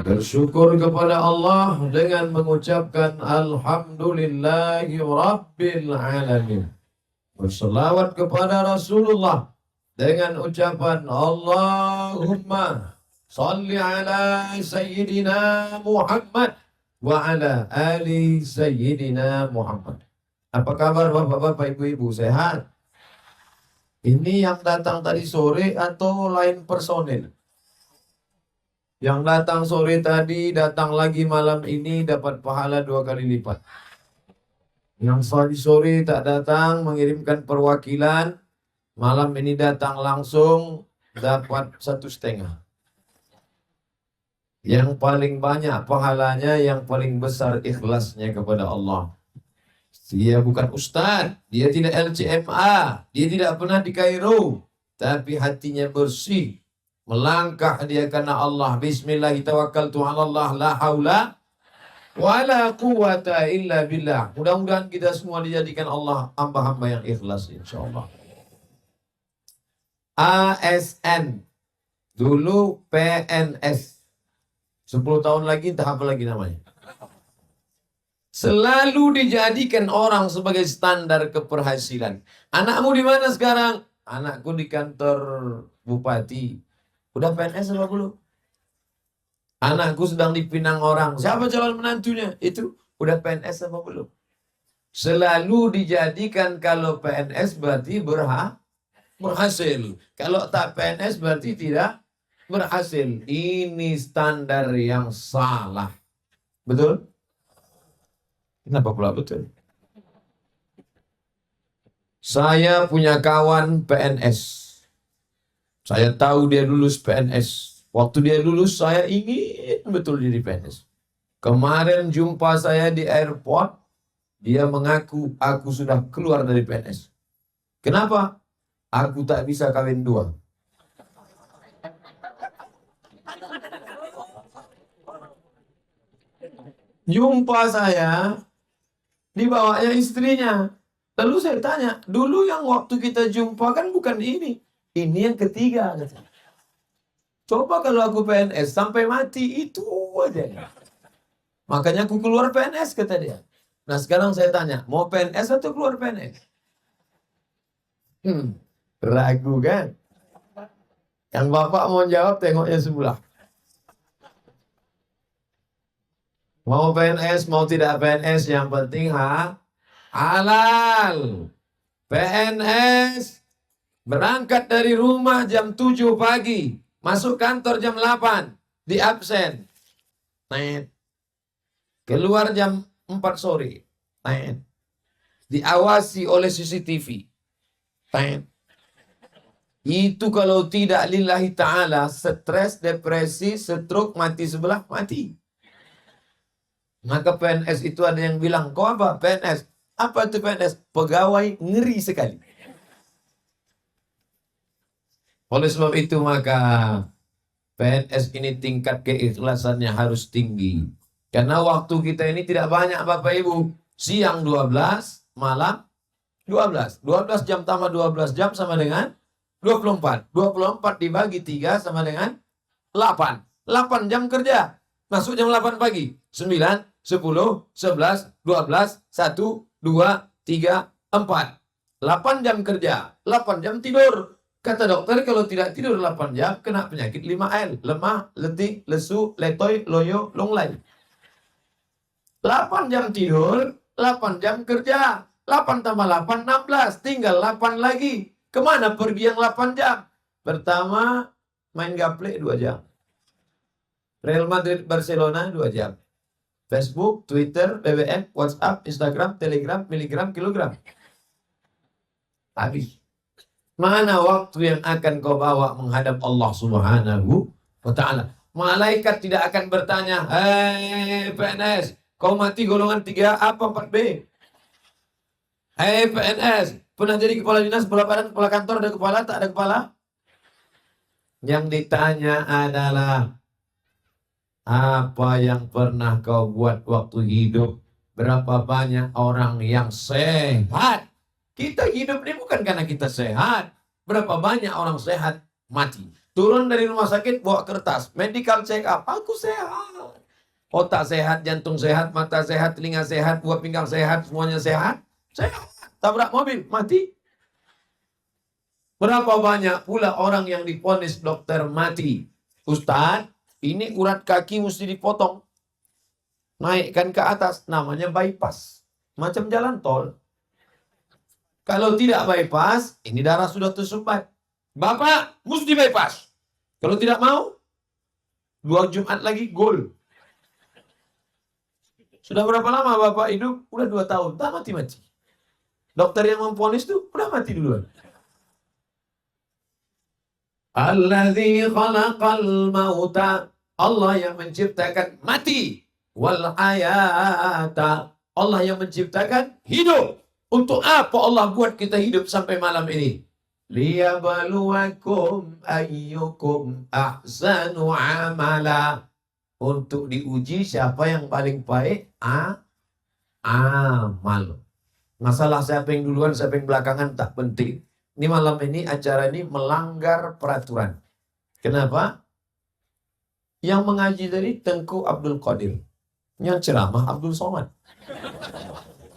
Bersyukur kepada Allah dengan mengucapkan Alhamdulillahi Rabbil Alamin. Berselawat kepada Rasulullah dengan ucapan Allahumma salli ala Sayyidina Muhammad wa ala ali Sayyidina Muhammad. Apa kabar bapak-bapak, ibu-ibu, sehat? Ini yang datang tadi sore atau lain personil? Yang datang sore tadi, datang lagi malam ini dapat pahala 2 kali lipat. Yang tadi sore tak datang, mengirimkan perwakilan, malam ini datang langsung, dapat 1,5. Yang paling banyak pahalanya, yang paling besar ikhlasnya kepada Allah. Dia bukan ustaz, dia tidak LCMA, dia tidak pernah di Kairo, tapi hatinya bersih. Melangkah dia karena Allah. Bismillahirrahmanirrahim. La haula wala quwata illa billah. Mudah-mudahan kita semua dijadikan Allah hamba-hamba yang ikhlas, insyaallah. ASN, dulu PNS. 10 tahun lagi entah apa lagi namanya. Selalu dijadikan orang sebagai standar keberhasilan. Anakmu di mana sekarang? Anakku di kantor bupati. Udah PNS apa belum? Anakku sedang dipinang orang. Siapa calon menantunya? Itu udah PNS apa belum? Selalu dijadikan kalau PNS berarti berhasil. Kalau tak PNS berarti tidak berhasil. Ini standar yang salah. Betul? Kenapa pula betul? Saya punya kawan PNS. Saya tahu dia lulus PNS. Waktu dia lulus, saya ingin betul jadi PNS. Kemarin jumpa saya di airport, dia mengaku, aku sudah keluar dari PNS. Kenapa? Aku tak bisa kawin 2. Jumpa saya, dibawanya istrinya. Lalu saya tanya, dulu yang waktu kita jumpa kan bukan ini. Ini yang ketiga. Coba kalau aku PNS sampai mati, itu aja. Makanya aku keluar PNS, kata dia. Nah sekarang saya tanya, mau PNS atau keluar PNS? Ragu kan? Yang bapak mau jawab, tengoknya sebelah. Mau PNS, mau tidak PNS, yang penting halal. PNS berangkat dari rumah jam 7 pagi, masuk kantor jam 8, di absen. Keluar jam 4 sore. Diawasi oleh CCTV. Itu kalau tidak lillahi ta'ala, stres, depresi, stroke, mati sebelah, mati. Maka PNS itu ada yang bilang, kau apa PNS? Apa itu PNS? Pegawai ngeri sekali. Oleh sebab itu maka PNS ini tingkat keikhlasannya harus tinggi. Karena waktu kita ini tidak banyak Bapak Ibu. Siang 12, malam 12. 12 jam tambah 12 jam sama dengan 24. 24 dibagi 3 sama dengan 8. 8 jam kerja. Masuk jam 8 pagi. 9, 10, 11, 12, 1, 2, 3, 4. 8 jam kerja. 8 jam tidur. Kata dokter kalau tidak tidur 8 jam kena penyakit 5L. Lemah, letih, lesu, letoy, loyo, longlai. 8 jam tidur, 8 jam kerja. 8 tambah 8, 16. Tinggal 8 lagi. Kemana pergi yang 8 jam? Pertama, main gaple 2 jam. Real Madrid, Barcelona 2 jam. Facebook, Twitter, BBM, WhatsApp, Instagram, Telegram, miligram, kilogram. Habis. Mana waktu yang akan kau bawa menghadap Allah Subhanahu wa ta'ala? Malaikat tidak akan bertanya, hei PNS, kau mati golongan 3 apa 4B? Hei PNS, pernah jadi kepala dinas, kepala badan, kepala kantor, ada kepala, tak ada kepala? Yang ditanya adalah, apa yang pernah kau buat waktu hidup? Berapa banyak orang yang sehat? Kita hidup ini bukan karena kita sehat. Berapa banyak orang sehat mati? Turun dari rumah sakit bawa kertas, medical check up, aku sehat. Otak sehat, jantung sehat, mata sehat, telinga sehat, buah pinggang sehat, semuanya sehat. Sehat. Tabrak mobil, mati. Berapa banyak pula orang yang divonis dokter mati. Ustaz, ini urat kaki mesti dipotong. Naikkan ke atas, namanya bypass. Macam jalan tol. Kalau tidak bypass, ini darah sudah tersumbat. Bapak, mesti bypass. Kalau tidak mau, 2 Jumat lagi, gol. Sudah berapa lama Bapak hidup? Udah 2 tahun, tak mati-mati. Dokter yang memvonis itu udah mati duluan. Alladzi khalaqal mauta. Allah yang menciptakan mati. Wal hayata. Allah yang menciptakan hidup. Untuk apa Allah buat kita hidup sampai malam ini? Liyabluwakum ayyukum ahsanu amala. Untuk diuji siapa yang paling baik amal. Masalah siapa yang duluan, siapa yang belakangan tak penting. Ini malam ini acara ini melanggar peraturan. Kenapa? Yang mengaji tadi Tengku Abdul Qadir. Yang ceramah Abdul Somad.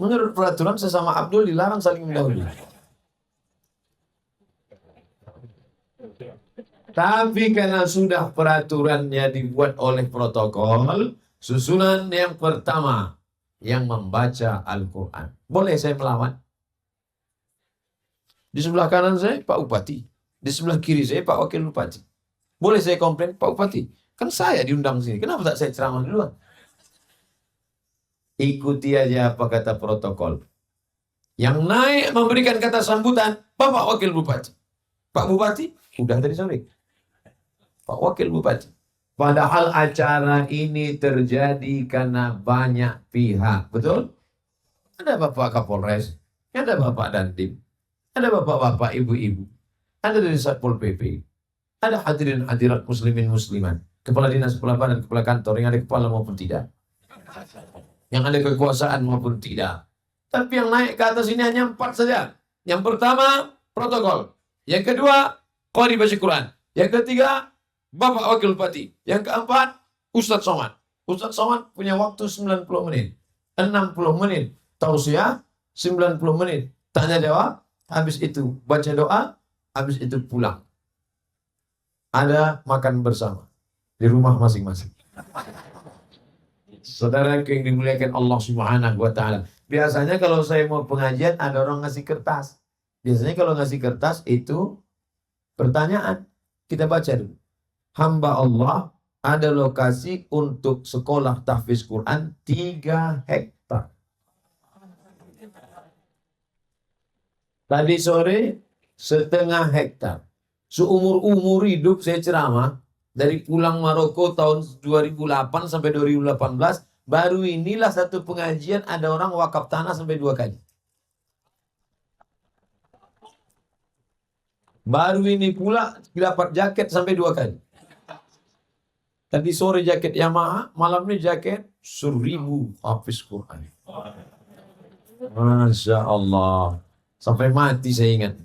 Menurut peraturan sesama Abdul dilarang saling mendahului. Tapi karena sudah peraturannya dibuat oleh protokol, susunan yang pertama yang membaca Al-Quran. Boleh saya melawan? Di sebelah kanan saya Pak Bupati. Di sebelah kiri saya Pak Wakil Bupati. Boleh saya komplain Pak Bupati? Kan saya diundang sini. Kenapa tak saya ceramah duluan? Ikuti aja apa kata protokol. Yang naik memberikan kata sambutan Bapak Wakil Bupati. Pak Bupati udah tadi sore. Pak Wakil Bupati. Padahal acara ini terjadi karena banyak pihak. Betul? Ada Bapak Kapolres. Ada Bapak Dandim. Ada bapak-bapak, ibu-ibu. Ada dari Satpol PP. Ada hadirin hadirat muslimin muslimat. Kepala dinas, kepala badan, kepala kantor. Yang ada kepala maupun tidak. Yang ada kekuasaan maupun tidak. Tapi yang naik ke atas ini hanya 4 saja. Yang pertama, protokol. Yang kedua, qari baca Quran. Yang ketiga, Bapak Wakil Bupati. Yang keempat, Ustadz Somad. Ustadz Somad punya waktu 90 menit. 60 menit. Tausiah, 90 menit. Tanya jawab. Habis itu baca doa, habis itu pulang. Ada makan bersama di rumah masing-masing. Saudara yang dimuliakan Allah Subhanahu wa taala. Biasanya kalau saya mau pengajian ada orang ngasih kertas. Biasanya kalau ngasih kertas itu pertanyaan. Kita baca dulu. Hamba Allah ada lokasi untuk sekolah tahfiz Quran 3 hektar. Tadi sore 1,5 hektar. Seumur-umur hidup saya ceramah. Dari pulang Maroko tahun 2008 sampai 2018. Baru inilah satu pengajian ada orang wakaf tanah sampai 2 kali. Baru ini pula dapat jaket sampai 2 kali. Tadi sore jaket Yamaha. Malam ini jaket 1000 hafiz Quran. Masya Allah. Sampai mati saya ingat.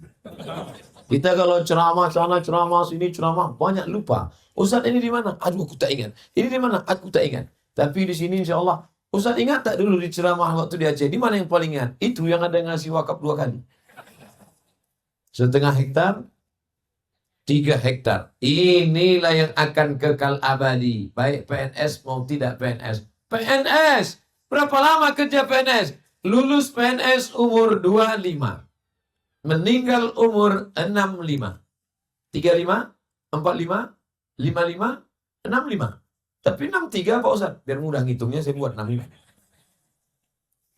Kita kalau ceramah sana, ceramah sini, ceramah banyak lupa. Ustaz ini di mana? Aduh aku tak ingat. Ini di mana? Aku tak ingat. Tapi di sini insya Allah. Ustaz ingat tak dulu di ceramah waktu di Aceh? Di mana yang paling ingat? Itu yang ada ngasih wakaf 2 kali. 1,5 hektar, 3 hektar. Inilah yang akan kekal abadi. Baik PNS mau tidak PNS. PNS! Berapa lama kerja PNS? Lulus PNS umur 25. Meninggal umur 65. 35, 45, 55, 65. Tapi 63 Pak Ustaz. Biar mudah ngitungnya saya buat 65.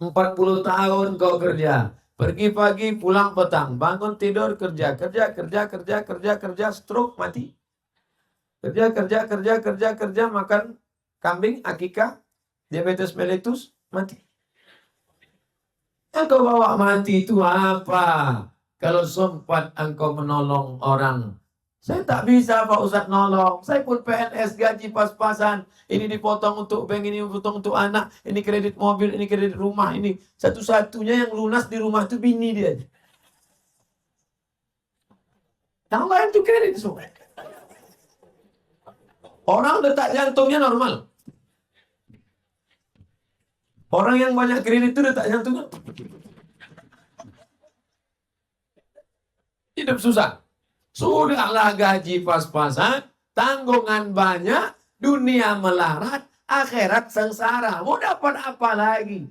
40 tahun kau kerja. Pergi pagi, pulang petang. Bangun tidur, kerja. Kerja, stroke, mati. Kerja, makan kambing, akikah, diabetes mellitus, mati. Yang kau bawa mati itu apa? Kalau sempat engkau menolong orang. Saya tak bisa Pak Ustaz nolong. Saya pun PNS gaji pas-pasan. Ini dipotong untuk bank, ini dipotong untuk anak. Ini kredit mobil, ini kredit rumah. Ini satu-satunya yang lunas di rumah itu bini dia. Yang lain itu kredit semua. Orang detak jantungnya normal. Orang yang banyak kredit itu detak jantungnya hidup susah. Sudahlah gaji pas-pasan, tanggungan banyak, dunia melarat, akhirat sengsara. Mau dapat apa lagi?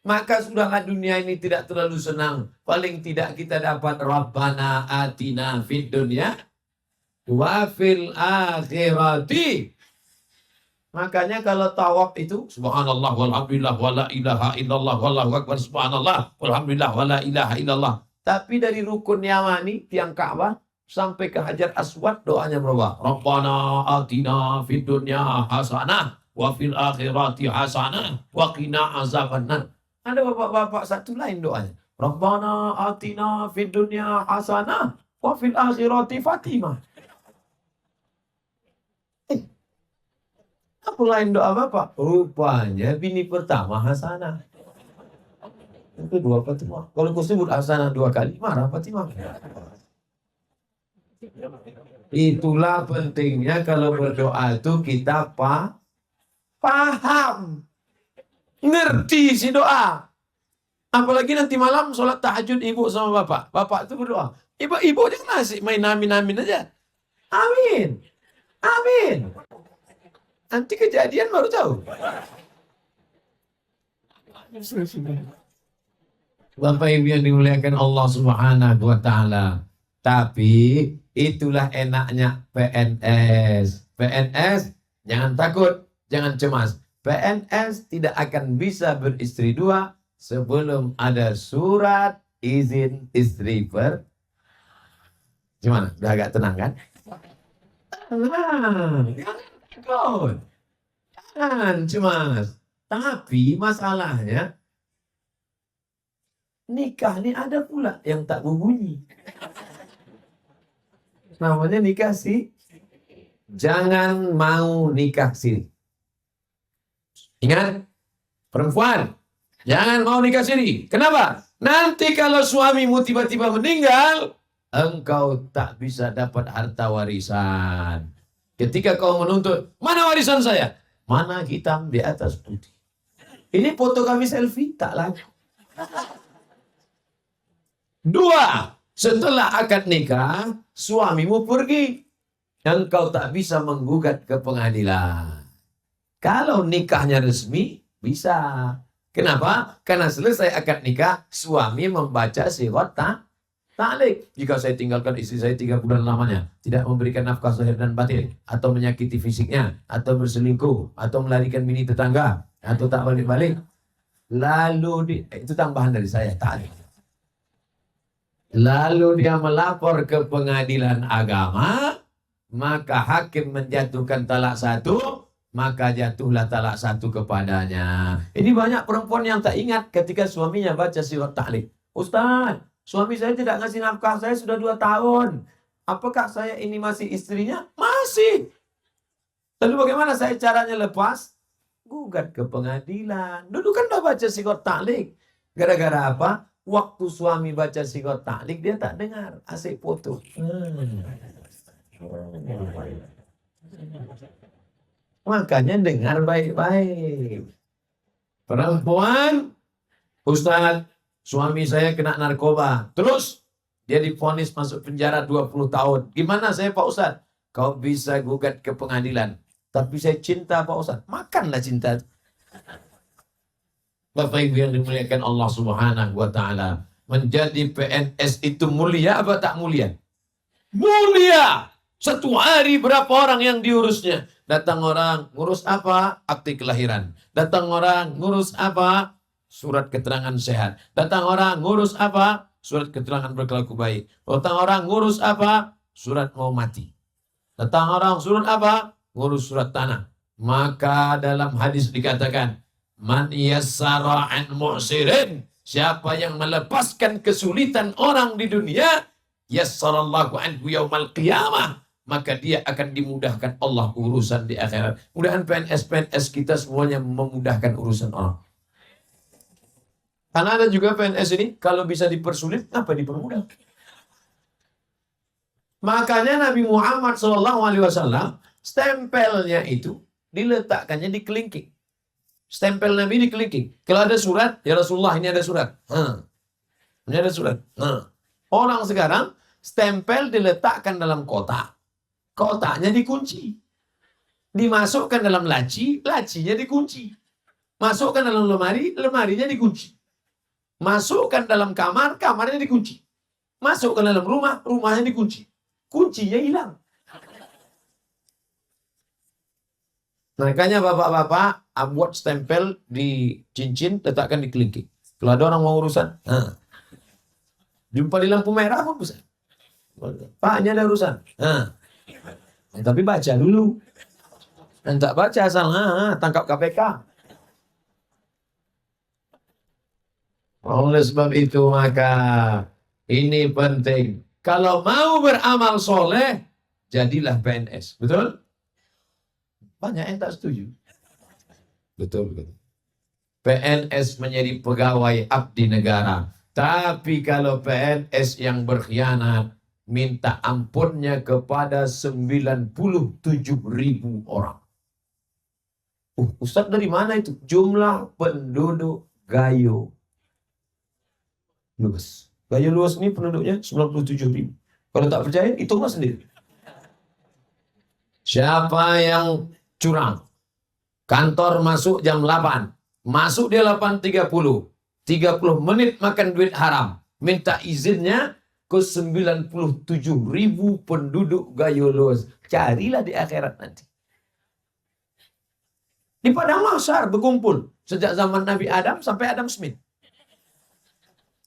Maka sudahlah dunia ini tidak terlalu senang. Paling tidak kita dapat Rabbana atina fid dunya wa fil akhirati. Makanya kalau tawaf itu subhanallah walhamdulillah wala ilaha illallah wallahu akbar subhanallah walhamdulillah wala ilaha illallah. Tapi dari rukun Yamani tiang Ka'bah sampai ke Hajar Aswad doanya berubah. Rabbana atina fid dunya hasanah wa fil akhirati hasanah wa qina azabannar. Ada bapak-bapak satu lain doanya. Rabbana atina fid dunya hasanah wa fil akhirati Fatimah. Apa lain doa bapak? Rupanya bini pertama hasanah. Yang kedua Fatimah. Kalau kau sebut hasanah 2 kali, marah Fatimah. Itulah pentingnya kalau berdoa itu kita paham. Ngerti si doa. Apalagi nanti malam sholat tahajud ibu sama bapak. Bapak itu berdoa. Ibu jangan asik main amin-amin aja. Amin. Amin. Nanti kejadian baru tahu. Bapak Ibu yang dimuliakan Allah Subhanahu wa taala. Tapi itulah enaknya PNS. PNS jangan takut, jangan cemas. PNS tidak akan bisa beristri 2 sebelum ada surat izin istri Gimana? Udah agak tenang kan? Jangan takut. Jangan cemas. Tapi masalahnya nikah ini ada pula yang tak berbunyi. Namanya nikah sih. Jangan mau nikah siri. Ingat, perempuan, jangan mau nikah siri. Kenapa? Nanti kalau suamimu tiba-tiba meninggal, engkau tak bisa dapat harta warisan. Ketika kau menuntut, mana warisan saya? Mana hitam di atas putih. Ini foto kami selfie, tak laku. 2, setelah akad nikah, suamimu pergi. Engkau tak bisa menggugat ke pengadilan. Kalau nikahnya resmi, bisa. Kenapa? Karena selesai akad nikah, suami membaca sirat ta'liq. Jika saya tinggalkan istri saya 3 bulan lamanya, tidak memberikan nafkah zahir dan batin, atau menyakiti fisiknya, atau berselingkuh, atau melarikan bini tetangga, atau tak balik-balik. Lalu, itu tambahan dari saya, ta'liq. Lalu dia melapor ke pengadilan agama, maka hakim menjatuhkan talak 1, maka jatuhlah talak 1 kepadanya. Ini banyak perempuan yang tak ingat ketika suaminya baca sirat ta'liq. Ustaz, suami saya tidak ngasih nafkah saya sudah 2 tahun. Apakah saya ini masih istrinya? Masih. Lalu bagaimana saya caranya lepas? Gugat ke pengadilan. Dulu kan udah baca sirat ta'liq. Gara-gara apa? Waktu suami baca sirat ta'liq dia tak dengar, asik foto. Makanya dengar baik-baik. Perempuan, Ustaz, suami saya kena narkoba. Terus dia divonis masuk penjara 20 tahun. Gimana saya Pak Ustaz? Kau bisa gugat ke pengadilan. Tapi saya cinta Pak Ustaz. Makanlah cinta. Bapak Ibu yang dimuliakan Allah Subhanahu wa taala, menjadi PNS itu mulia apa tak mulia? Mulia. 1 hari berapa orang yang diurusnya? Datang orang, ngurus apa? Akte kelahiran. Datang orang, ngurus apa? Surat keterangan sehat. Datang orang, ngurus apa? Surat keterangan berkelaku baik. Datang orang, ngurus apa? Surat mau mati. Datang orang, surat apa? Ngurus surat tanah. Maka dalam hadis dikatakan, man yassara an mu'sirin, siapa yang melepaskan kesulitan orang di dunia, yassarallahu anhu yaumal qiyamah, maka dia akan dimudahkan Allah urusan di akhirat. Mudahan PNS-PNS kita semuanya memudahkan urusan orang. Karena ada juga PNS ini, kalau bisa dipersulit, apa dipermudah? Makanya Nabi Muhammad SAW Stempelnya itu diletakkannya di kelingking. Stempel Nabi di kelingking. Kalau ada surat, ya Rasulullah ini ada surat. Ini ada surat. Orang sekarang stempel diletakkan dalam kotak. Kotaknya dikunci. Dimasukkan dalam laci, lacinya dikunci. Masukkan dalam lemari, lemarinya dikunci. Masukkan dalam kamar, kamarnya dikunci. Masukkan dalam rumah, rumahnya dikunci. Kuncinya hilang. Makanya bapak-bapak buat stempel di cincin, letakkan di kelingking. Kalau ada orang mau urusan, jumpa di lampu merah pun bisa. Pak, ini ada urusan. Tapi baca dulu. Dan tak baca asal tangkap KPK. Oleh sebab itu maka ini penting. Kalau mau beramal soleh, jadilah PNS. Betul? Banyak yang tak setuju. Betul. PNS menjadi pegawai abdi negara. Tapi kalau PNS yang berkhianat, minta ampunnya kepada 97.000 orang. Ustaz dari mana itu? Jumlah penduduk Gayo Luas. Gayo Luas ini penduduknya 97.000. Kalau tak percaya, hitunglah sendiri. Siapa yang curang? Kantor masuk jam 8. Masuk dia 8.30. 30 menit makan duit haram. Minta izinnya ke 97.000 penduduk Gayo Luas. Carilah di akhirat nanti. Di padang mahsyar berkumpul. Sejak zaman Nabi Adam sampai Adam Smith.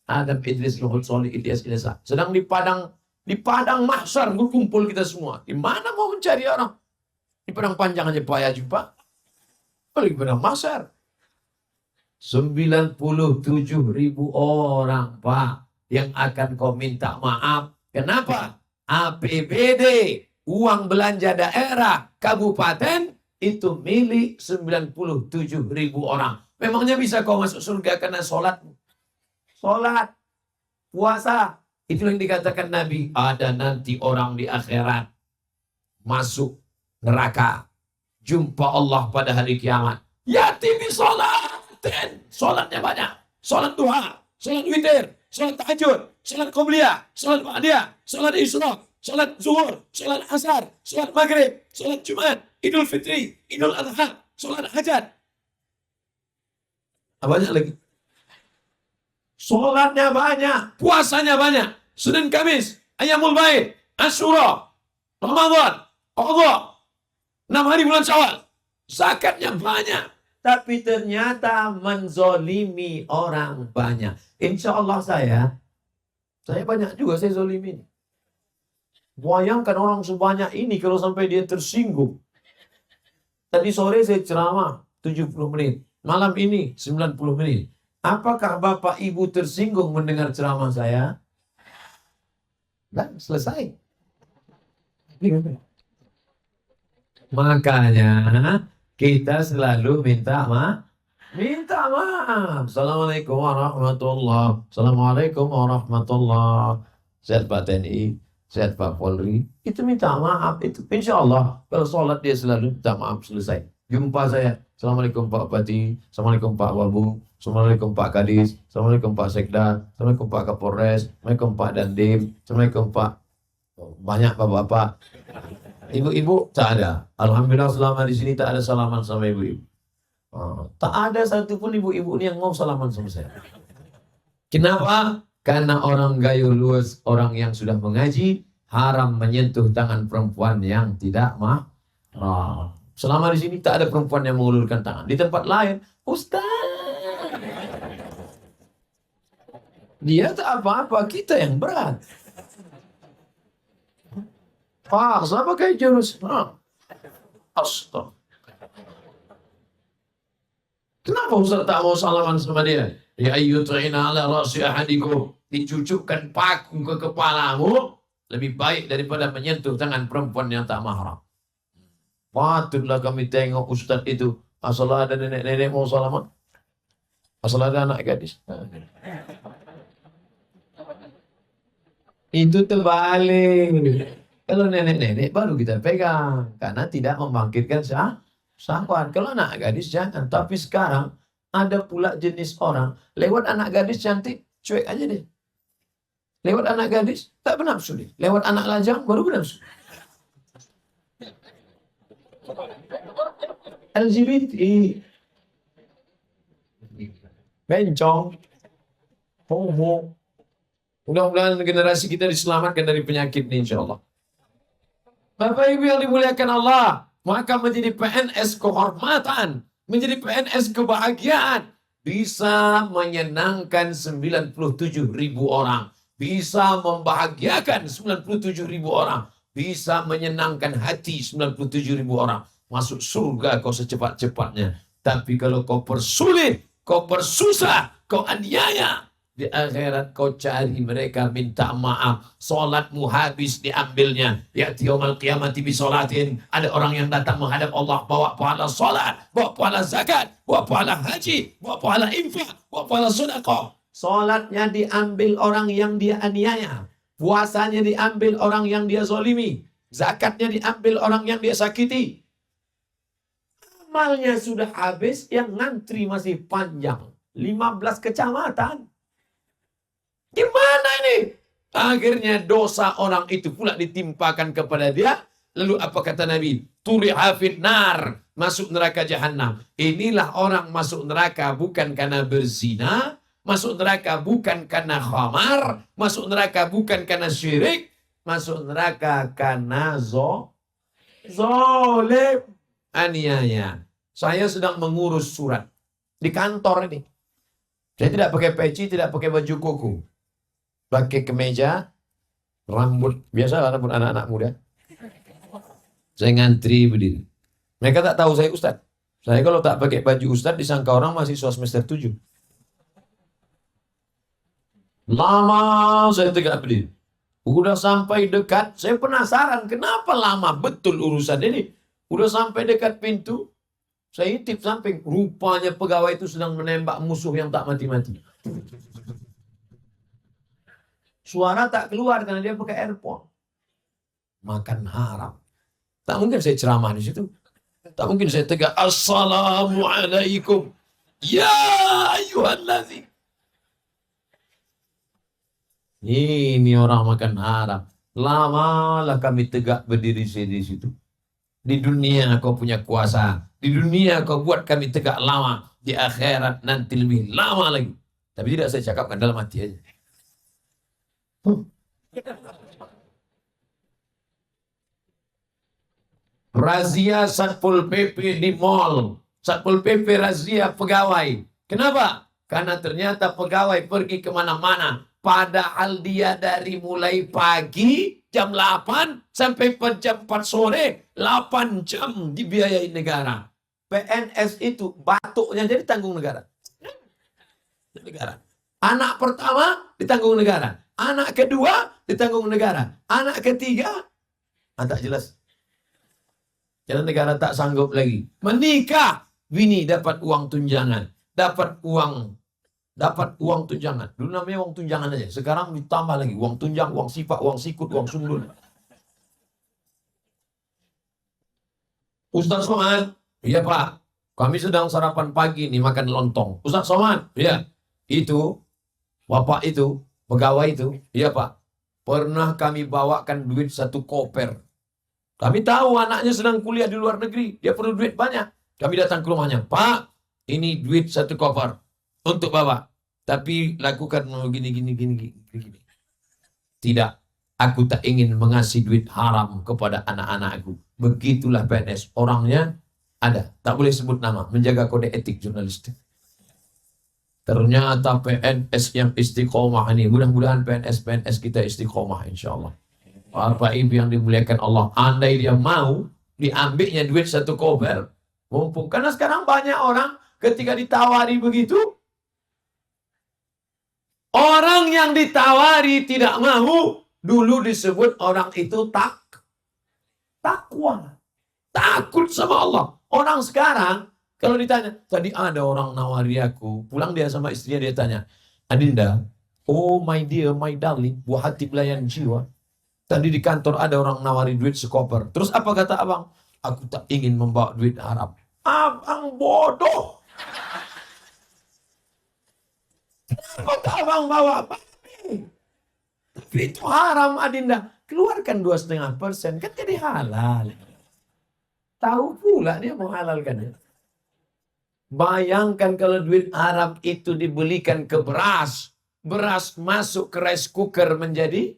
Adam, Idris, Luhul, Solih, Ilyas, Ilyasa. Sedang di padang mahsyar berkumpul kita semua. Di mana mau mencari orang? Di padang panjang aja payah jumpa. Apalagi padang mahsyar. 97.000 orang, Pak, yang akan kau minta maaf. Kenapa? APBD, uang belanja daerah, kabupaten, itu milik 97.000 orang. Memangnya bisa kau masuk surga karena sholat? Sholat, puasa. Itu yang dikatakan Nabi. Ada nanti orang di akhirat masuk neraka. Jumpa Allah pada hari kiamat. Yatimi sholatin. Sholatnya banyak. Sholat duha, sholat witir, sholat tahajud, sholat qobliyah, sholat ba'diyah, sholat isyraq, sholat zuhur, sholat asar, sholat maghrib, sholat jumat, idul fitri, idul adha, sholat hajat. Banyak lagi. Sholatnya banyak, puasanya banyak. Senin Kamis, Ayyamul Bait, Asyura, Ramadan, Allah, 6 hari bulan Syawal. Zakatnya banyak. Tapi ternyata menzolimi orang banyak. Insya Allah saya banyak juga saya zolimi. Bayangkan orang sebanyak ini kalau sampai dia tersinggung. Tadi sore saya ceramah 70 menit. Malam ini 90 menit. Apakah Bapak Ibu tersinggung mendengar ceramah saya? Dan selesai. Makanya kita selalu minta maaf. Minta maaf. Assalamualaikum warahmatullahi. Assalamualaikum warahmatullahi. Sehat Pak TNI, sehat Pak Polri. Itu minta maaf. Itu insya Allah. Kalau sholat dia selalu minta maaf, selesai. Jumpa saya. Assalamualaikum Pak Bupati. Assalamualaikum Pak Wabub. Assalamualaikum Pak Kadis. Assalamualaikum Pak Sekda. Assalamualaikum Pak Kapolres. Assalamualaikum Pak Dandim. Assalamualaikum Pak. Banyak Bapak-bapak. Ibu-ibu tak ada. Alhamdulillah selama di sini tak ada salaman sama ibu-ibu. Tak ada satupun ibu-ibu ini yang mau salaman sama saya. Kenapa? Karena orang Gayo Luas, orang yang sudah mengaji, haram menyentuh tangan perempuan yang tidak mahram. Selama di sini tak ada perempuan yang mengulurkan tangan. Di tempat lain, Ustaz, dia tak apa-apa, kita yang berat. Pak, siapa kayak jurus? Astaga. Kenapa Ustaz tak mau salaman sama dia? Ya ayyutrina ala rasi ahadikum. Dicucukkan paku ke kepalamu lebih baik daripada menyentuh tangan perempuan yang tak mahram. Patutlah kami tengok Ustaz itu. Asal ada nenek-nenek mau salaman. Asal ada anak gadis. Itu terbalik. Kalau nenek-nenek baru kita pegang. Karena tidak membangkitkan syahwat. Kalau anak gadis jangan. Tapi sekarang ada pula jenis orang. Lewat anak gadis cantik, cuek aja deh. Lewat anak gadis, tak bernafsu deh. Lewat anak lajang, baru bernafsu. LGBT. Bencong. Homo. Mudah-mudahan generasi kita diselamatkan dari penyakit ini insya Allah. Bapak Ibu yang dimuliakan Allah, maka menjadi PNS kehormatan, menjadi PNS kebahagiaan, bisa menyenangkan 97.000 orang, bisa membahagiakan 97.000 orang, bisa menyenangkan hati 97.000 orang, masuk surga kau secepat-cepatnya. Tapi kalau kau persulit, kau persusah, kau aniaya, di akhirat kau cari mereka minta maaf, solatmu habis diambilnya. Ya'ti yaumal qiyamati bisolatin. Ada orang yang datang menghadap Allah bawa pahala solat, bawa pahala zakat, bawa pahala haji, bawa pahala infak, bawa pahala sedekah. Solatnya diambil orang yang dia aniaya, puasanya diambil orang yang dia zolimi, zakatnya diambil orang yang dia sakiti. Amalnya sudah habis, yang ngantri masih panjang, 15 kecamatan. Gimana ini? Akhirnya dosa orang itu pula ditimpakan kepada dia. Lalu apa kata Nabi? Turiha finnar, masuk neraka jahanam. Inilah orang masuk neraka bukan karena berzina, masuk neraka bukan karena khamar, masuk neraka bukan karena syirik, masuk neraka karena zolim, aniaya. Saya sedang mengurus surat di kantor ini. Saya tidak pakai peci, tidak pakai baju koko. Pakai kemeja, rambut biasa rambut anak-anak muda. Saya ngantri berdiri. Mereka tak tahu saya ustaz. Saya kalau tak pakai baju ustaz disangka orang mahasiswa semester 7. Lama saya tegak berdiri. Udah sampai dekat, saya penasaran kenapa lama betul urusan ini. Udah sampai dekat pintu, saya intip samping. Rupanya pegawai itu sedang menembak musuh yang tak mati-mati. Suara tak keluar karena dia pakai earphone. Makan haram. Tak mungkin saya ceramah di situ. Tak mungkin saya tegak. Assalamualaikum. Ya ayyuhallazina. Ini orang makan haram. Lamalah kami tegak berdiri di situ. Di dunia kau punya kuasa. Di dunia kau buat kami tegak lama. Di akhirat nanti lebih lama lagi. Tapi tidak saya cakapkan dalam hati aja. Razia Satpol PP di mall. Satpol PP razia pegawai. Kenapa? Karena ternyata pegawai pergi kemana-mana. Padahal dia dari mulai pagi jam 8 sampai jam 4 sore. 8 jam dibiayai negara. PNS itu batuknya jadi tanggung negara. Anak pertama ditanggung negara. Anak kedua ditanggung negara. Anak ketiga tak jelas. Karena negara tak sanggup lagi. Menikah, bini dapat uang tunjangan. Dapat uang tunjangan. Dulu namanya uang tunjangan aja. Sekarang ditambah lagi. Uang tunjang, uang sifat, uang sikut, uang sundul. Ustaz Somad. Iya Pak. Kami sedang sarapan pagi nih makan lontong. Ustaz Somad. Iya. Itu. Bapak itu. Pegawai itu. Iya Pak. Pernah kami bawakan duit 1 koper. Kami tahu anaknya sedang kuliah di luar negeri. Dia perlu duit banyak. Kami datang ke rumahnya. Pak. Ini duit 1 koper. Untuk Bapak. Tapi lakukan gini. Tidak. Aku tak ingin mengasih duit haram kepada anak-anakku. Begitulah PNS. Orangnya ada. Tak boleh sebut nama. Menjaga kode etik jurnalistik. Ternyata PNS yang istiqomah ini. Mudah-mudahan PNS kita istiqomah insya Allah. Bapak Ibu yang dimuliakan Allah. Andai dia mau diambilnya duit 1 koper. Mumpung. Karena sekarang banyak orang ketika ditawari begitu. Orang yang ditawari tidak mau. Dulu disebut orang itu takwa. Takut sama Allah. Orang sekarang kalau ditanya, tadi ada orang nawari aku. Pulang dia sama istrinya, dia tanya, Adinda, oh my dear, my darling, buah hati belayan jiwa. Tadi di kantor ada orang nawari duit sekoper. Terus apa kata abang? Aku tak ingin membawa duit haram. Abang bodoh. Kenapa abang bawa babi? Tapi itu haram, Adinda. Keluarkan 2,5%. Kan jadi halal. Tahu pula dia menghalalkan. Bayangkan kalau duit haram itu dibelikan ke beras. Beras masuk ke rice cooker menjadi.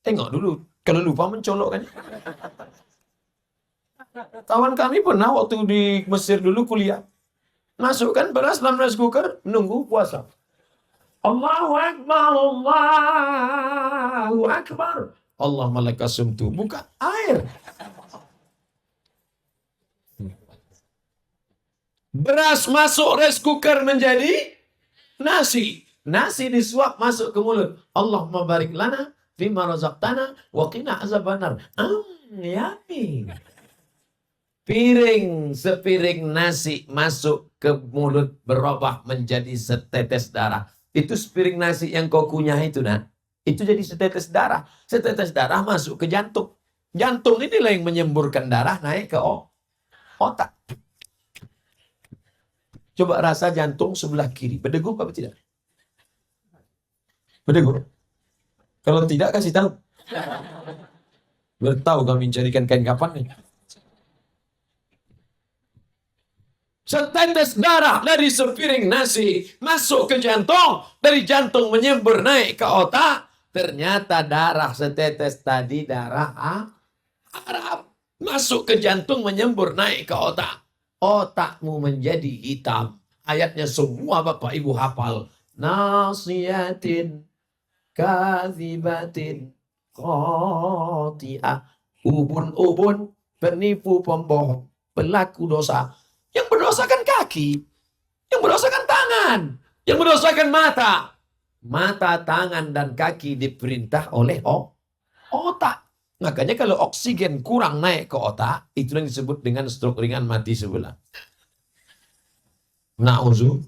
Tengok dulu. Kalau lupa mencolokkan. Kawan kami pernah waktu di Mesir dulu kuliah. Masukkan beras dalam rice cooker. Nunggu puasa. Allahu Akbar. Allahu Akbar. Allah malakasumtu. Buka air. Beras masuk rice cooker menjadi nasi. Nasi disuap masuk ke mulut. Allahumma barik lana fima razaqtana wa qina azabannar. Yummy. Sepiring nasi masuk ke mulut berubah menjadi setetes darah. Itu sepiring nasi yang kau kunyah itu, nah. Itu jadi setetes darah. Setetes darah masuk ke jantung. Jantung inilah yang menyemburkan darah naik ke otak. Coba rasa jantung sebelah kiri. Berdegup apa tidak? Berdegup. Kalau tidak, kasih tahu. Bertahu kami carikan kain kapan nih. Setetes darah dari sepiring nasi masuk ke jantung. Dari jantung menyembur naik ke otak. Ternyata darah setetes tadi darah haram. Masuk ke jantung menyembur naik ke otak. Otakmu menjadi hitam. Ayatnya semua Bapak Ibu hafal. Nasiyatin kazibatin khoti'ah. Ubun-ubun, penipu, pembohong, pelaku dosa. Yang berdosakan kaki, yang berdosakan tangan, yang berdosakan mata. Mata, tangan, dan kaki diperintah oleh otak. Makanya kalau oksigen kurang naik ke otak, itu yang disebut dengan stroke ringan mati sebelah. Na'udzu.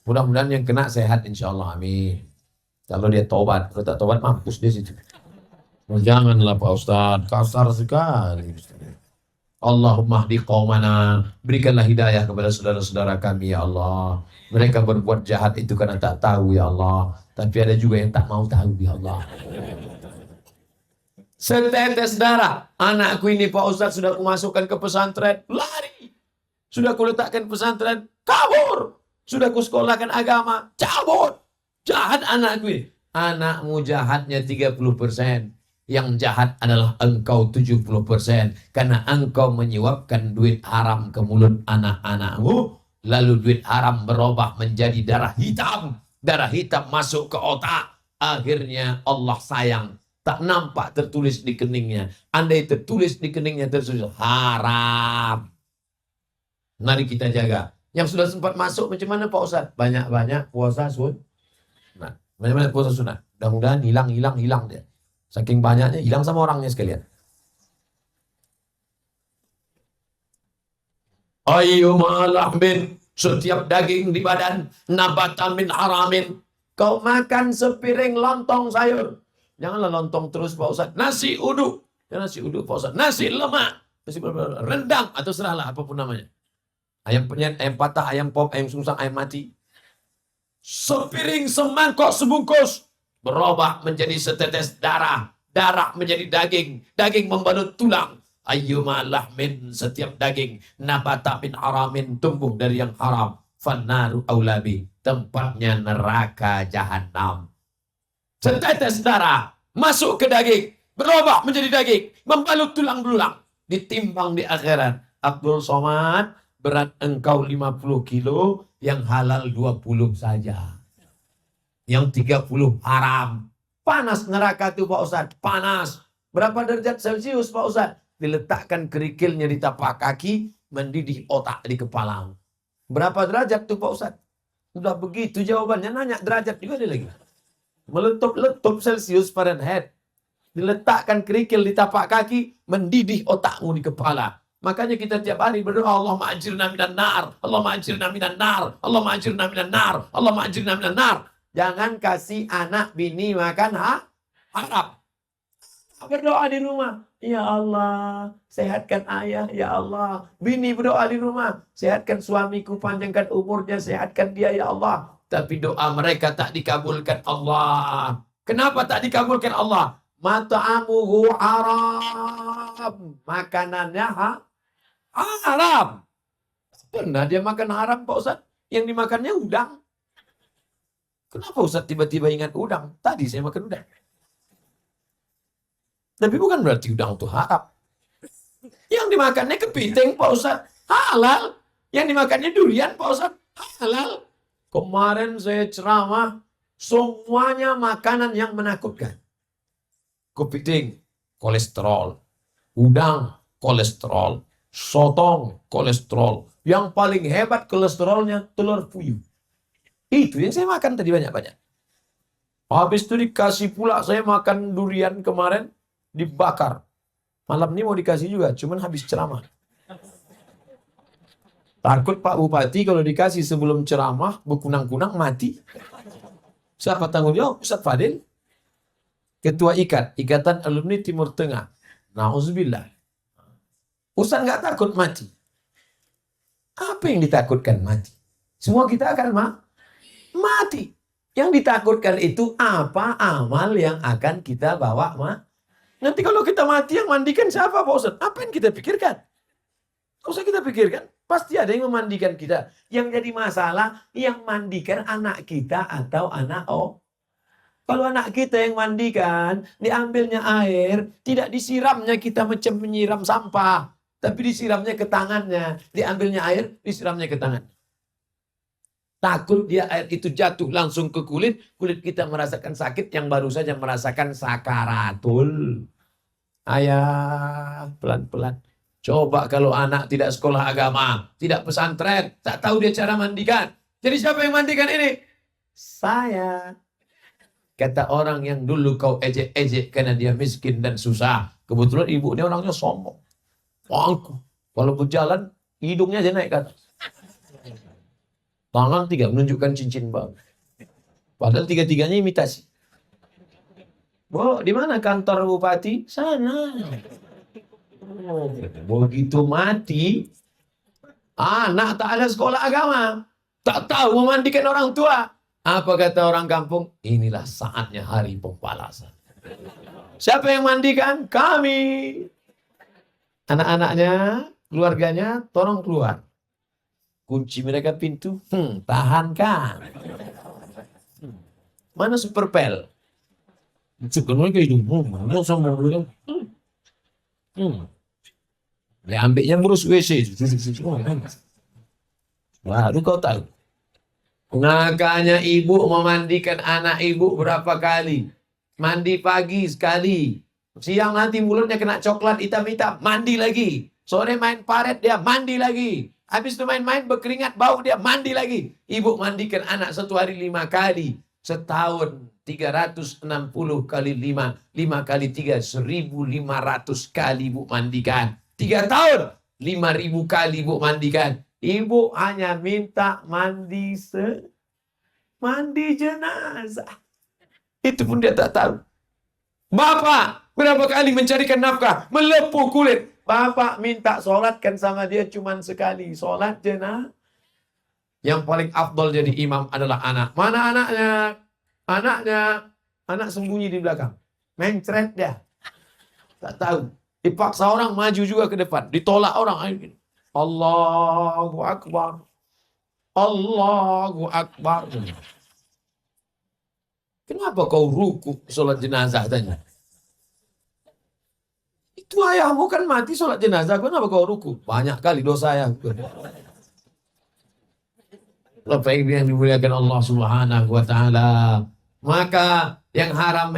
Mudah-mudahan yang kena sehat insya Allah. Amin. Kalau dia tobat, kalau tak tobat mampus dia situ. Oh, janganlah Pak Ustadz, kasar sekali. Allahumma hdi qaumana, berikanlah hidayah kepada saudara-saudara kami ya Allah. Mereka berbuat jahat itu karena tak tahu ya Allah. Tapi ada juga yang tak mau tahu ya Allah. Setetes darah. Anakku ini Pak Ustadz sudah kumasukkan ke pesantren. Lari. Sudah kuletakkan pesantren. Kabur. Sudah kusekolahkan agama. Cabut. Jahat anakku ini. Anakmu jahatnya 30%. Yang jahat adalah engkau 70%. Karena engkau menyuapkan duit haram ke mulut anak-anakmu. Lalu duit haram berubah menjadi darah hitam. Darah hitam masuk ke otak. Akhirnya Allah sayang. Tak nampak tertulis di keningnya. Andai tertulis di keningnya tertulis haram. Mari kita jaga. Yang sudah sempat masuk macam mana Pak Ustadz? Banyak-banyak puasa sunat. Banyak-banyak puasa sunat. Mudah-mudahan hilang dia. Saking banyaknya hilang sama orangnya sekalian. Ayyuma lahmin, setiap daging di badan nabatan min haramin. Kau makan sepiring lontong sayur. Janganlah lontong terus Pak Ustadz. Nasi uduk. Jangan nasi uduk Pak Ustadz. Nasi lemak. Nasi rendang atau serahlah apapun namanya. Ayam penyet, ayam patah, ayam pop, ayam sungsang, ayam mati. Sepiring semangkok sebungkus. Berubah menjadi setetes darah. Darah menjadi daging. Daging membalut tulang. Ayyuma lahmin, setiap daging. Nabata min haramin, tumbuh dari yang haram. Fannaru aulabi, tempatnya neraka jahanam. Setetes darah masuk ke daging, berubah menjadi daging, membalut tulang belulang, ditimbang di akhirat. Abdul Somad, berat engkau 50 kilo, yang halal 20 saja. Yang 30 haram. Panas neraka itu Pak Ustadz, panas. Berapa derajat Celcius Pak Ustadz? Diletakkan kerikilnya di tapak kaki, mendidih otak di kepala. Berapa derajat tuh Pak Ustadz? Udah begitu jawabannya, nanya derajat juga dia lagi. Meletup-letup Celcius Fahrenheit. Diletakkan kerikil di tapak kaki, mendidih otakmu di kepala. Makanya kita tiap hari berdoa, Allahumma ajirna minan nar, Allahumma ajirna minan nar, Allahumma ajirna minan nar, Allahumma ajirna minan nar. Jangan kasih anak bini makan haram. Berdoa di rumah. Ya Allah, sehatkan ayah. Ya Allah, bini berdoa di rumah. Sehatkan suamiku, panjangkan umurnya, sehatkan dia ya Allah. Tapi doa mereka tak dikabulkan Allah. Kenapa tak dikabulkan Allah? Mata'amuhu haram. Makanannya haram. Pernah dia makan haram Pak Ustaz? Yang dimakannya udang. Kenapa Ustaz tiba-tiba ingat udang? Tadi saya makan udang. Tapi bukan berarti udang itu haram. Yang dimakannya kepiting Pak Ustaz. Halal. Yang dimakannya durian Pak Ustaz. Halal. Kemarin saya ceramah. Semuanya makanan yang menakutkan. Kepiting, kolesterol. Udang, kolesterol. Sotong, kolesterol. Yang paling hebat kolesterolnya telur puyuh. Itu yang saya makan tadi banyak-banyak. Habis itu dikasih pula saya makan durian kemarin. Dibakar. Malam ini mau dikasih juga, cuman habis ceramah. Takut Pak Bupati kalau dikasih sebelum ceramah, berkunang-kunang mati. Siapa tanggung jawab? Ustaz Fadil. Ketua Ikatan Alumni Timur Tengah. Nauzubillah. Ustaz nggak takut mati. Apa yang ditakutkan mati? Semua kita akan mati. Yang ditakutkan itu apa amal yang akan kita bawa Nanti kalau kita mati yang mandikan siapa Pak Ustaz? Apa yang kita pikirkan? Tidak usah kita pikirkan. Pasti ada yang memandikan kita. Yang jadi masalah, yang mandikan anak kita atau anak Kalau anak kita yang mandikan, diambilnya air, tidak disiramnya kita macam menyiram sampah. Tapi disiramnya ke tangannya. Diambilnya air, disiramnya ke tangan. Takut dia air itu jatuh langsung ke kulit. Kulit kita merasakan sakit yang baru saja merasakan sakaratul. Ayah, pelan-pelan. Coba kalau anak tidak sekolah agama, tidak pesantren, tak tahu dia cara mandikan. Jadi siapa yang mandikan ini? Saya. Kata orang yang dulu kau ejek-ejek karena dia miskin dan susah. Kebetulan ibunya orangnya sombong. Wangku. Kalau berjalan, hidungnya aja naik ke atas. Tangan 3 menunjukkan cincin baru. Padahal 3-tiganya imitasi. Bu, di mana kantor bupati? Sana. Oh, begitu mati, anak tak ada sekolah agama, tak tahu memandikan orang tua. Apa kata orang kampung? Inilah saatnya hari pembalasan. Siapa yang mandikan? Kami. Anak-anaknya, keluarganya, tolong keluar. Kunci mereka pintu, tahankan. Mana super pel? Ya ambilnya ngurus WC. Baru kau tahu. Makanya ibu memandikan anak ibu berapa kali? Mandi pagi sekali. Siang nanti mulutnya kena coklat hitam-hitam, mandi lagi. Sore main paret dia, mandi lagi. Habis itu main-main berkeringat, bau dia, mandi lagi. Ibu mandikan anak 1 hari 5 kali. Setahun 360 kali 5. 5 kali 3, 1.500 kali ibu mandikan. 3 tahun, 5.000 kali ibu mandikan. Ibu hanya minta mandi jenazah. Itu pun dia tak tahu. Bapak berapa kali mencarikan nafkah, melepuh kulit. Bapak minta sholatkan sama dia cuma sekali. Sholat jenazah. Yang paling afdol jadi imam adalah anak. Mana anaknya? Anak sembunyi di belakang. Mencret dia. Tak tahu. Dipaksa orang maju juga ke depan. Ditolak orang. Allahu Akbar. Allahu Akbar. Kenapa kau ruku sholat jenazah tanya? Itu ayahmu kan mati sholat jenazah. Kenapa kau ruku? Banyak kali dosa ayah. Bapak Ibu yang dimuliakan Allah Subhanahu wa taala. Maka yang haram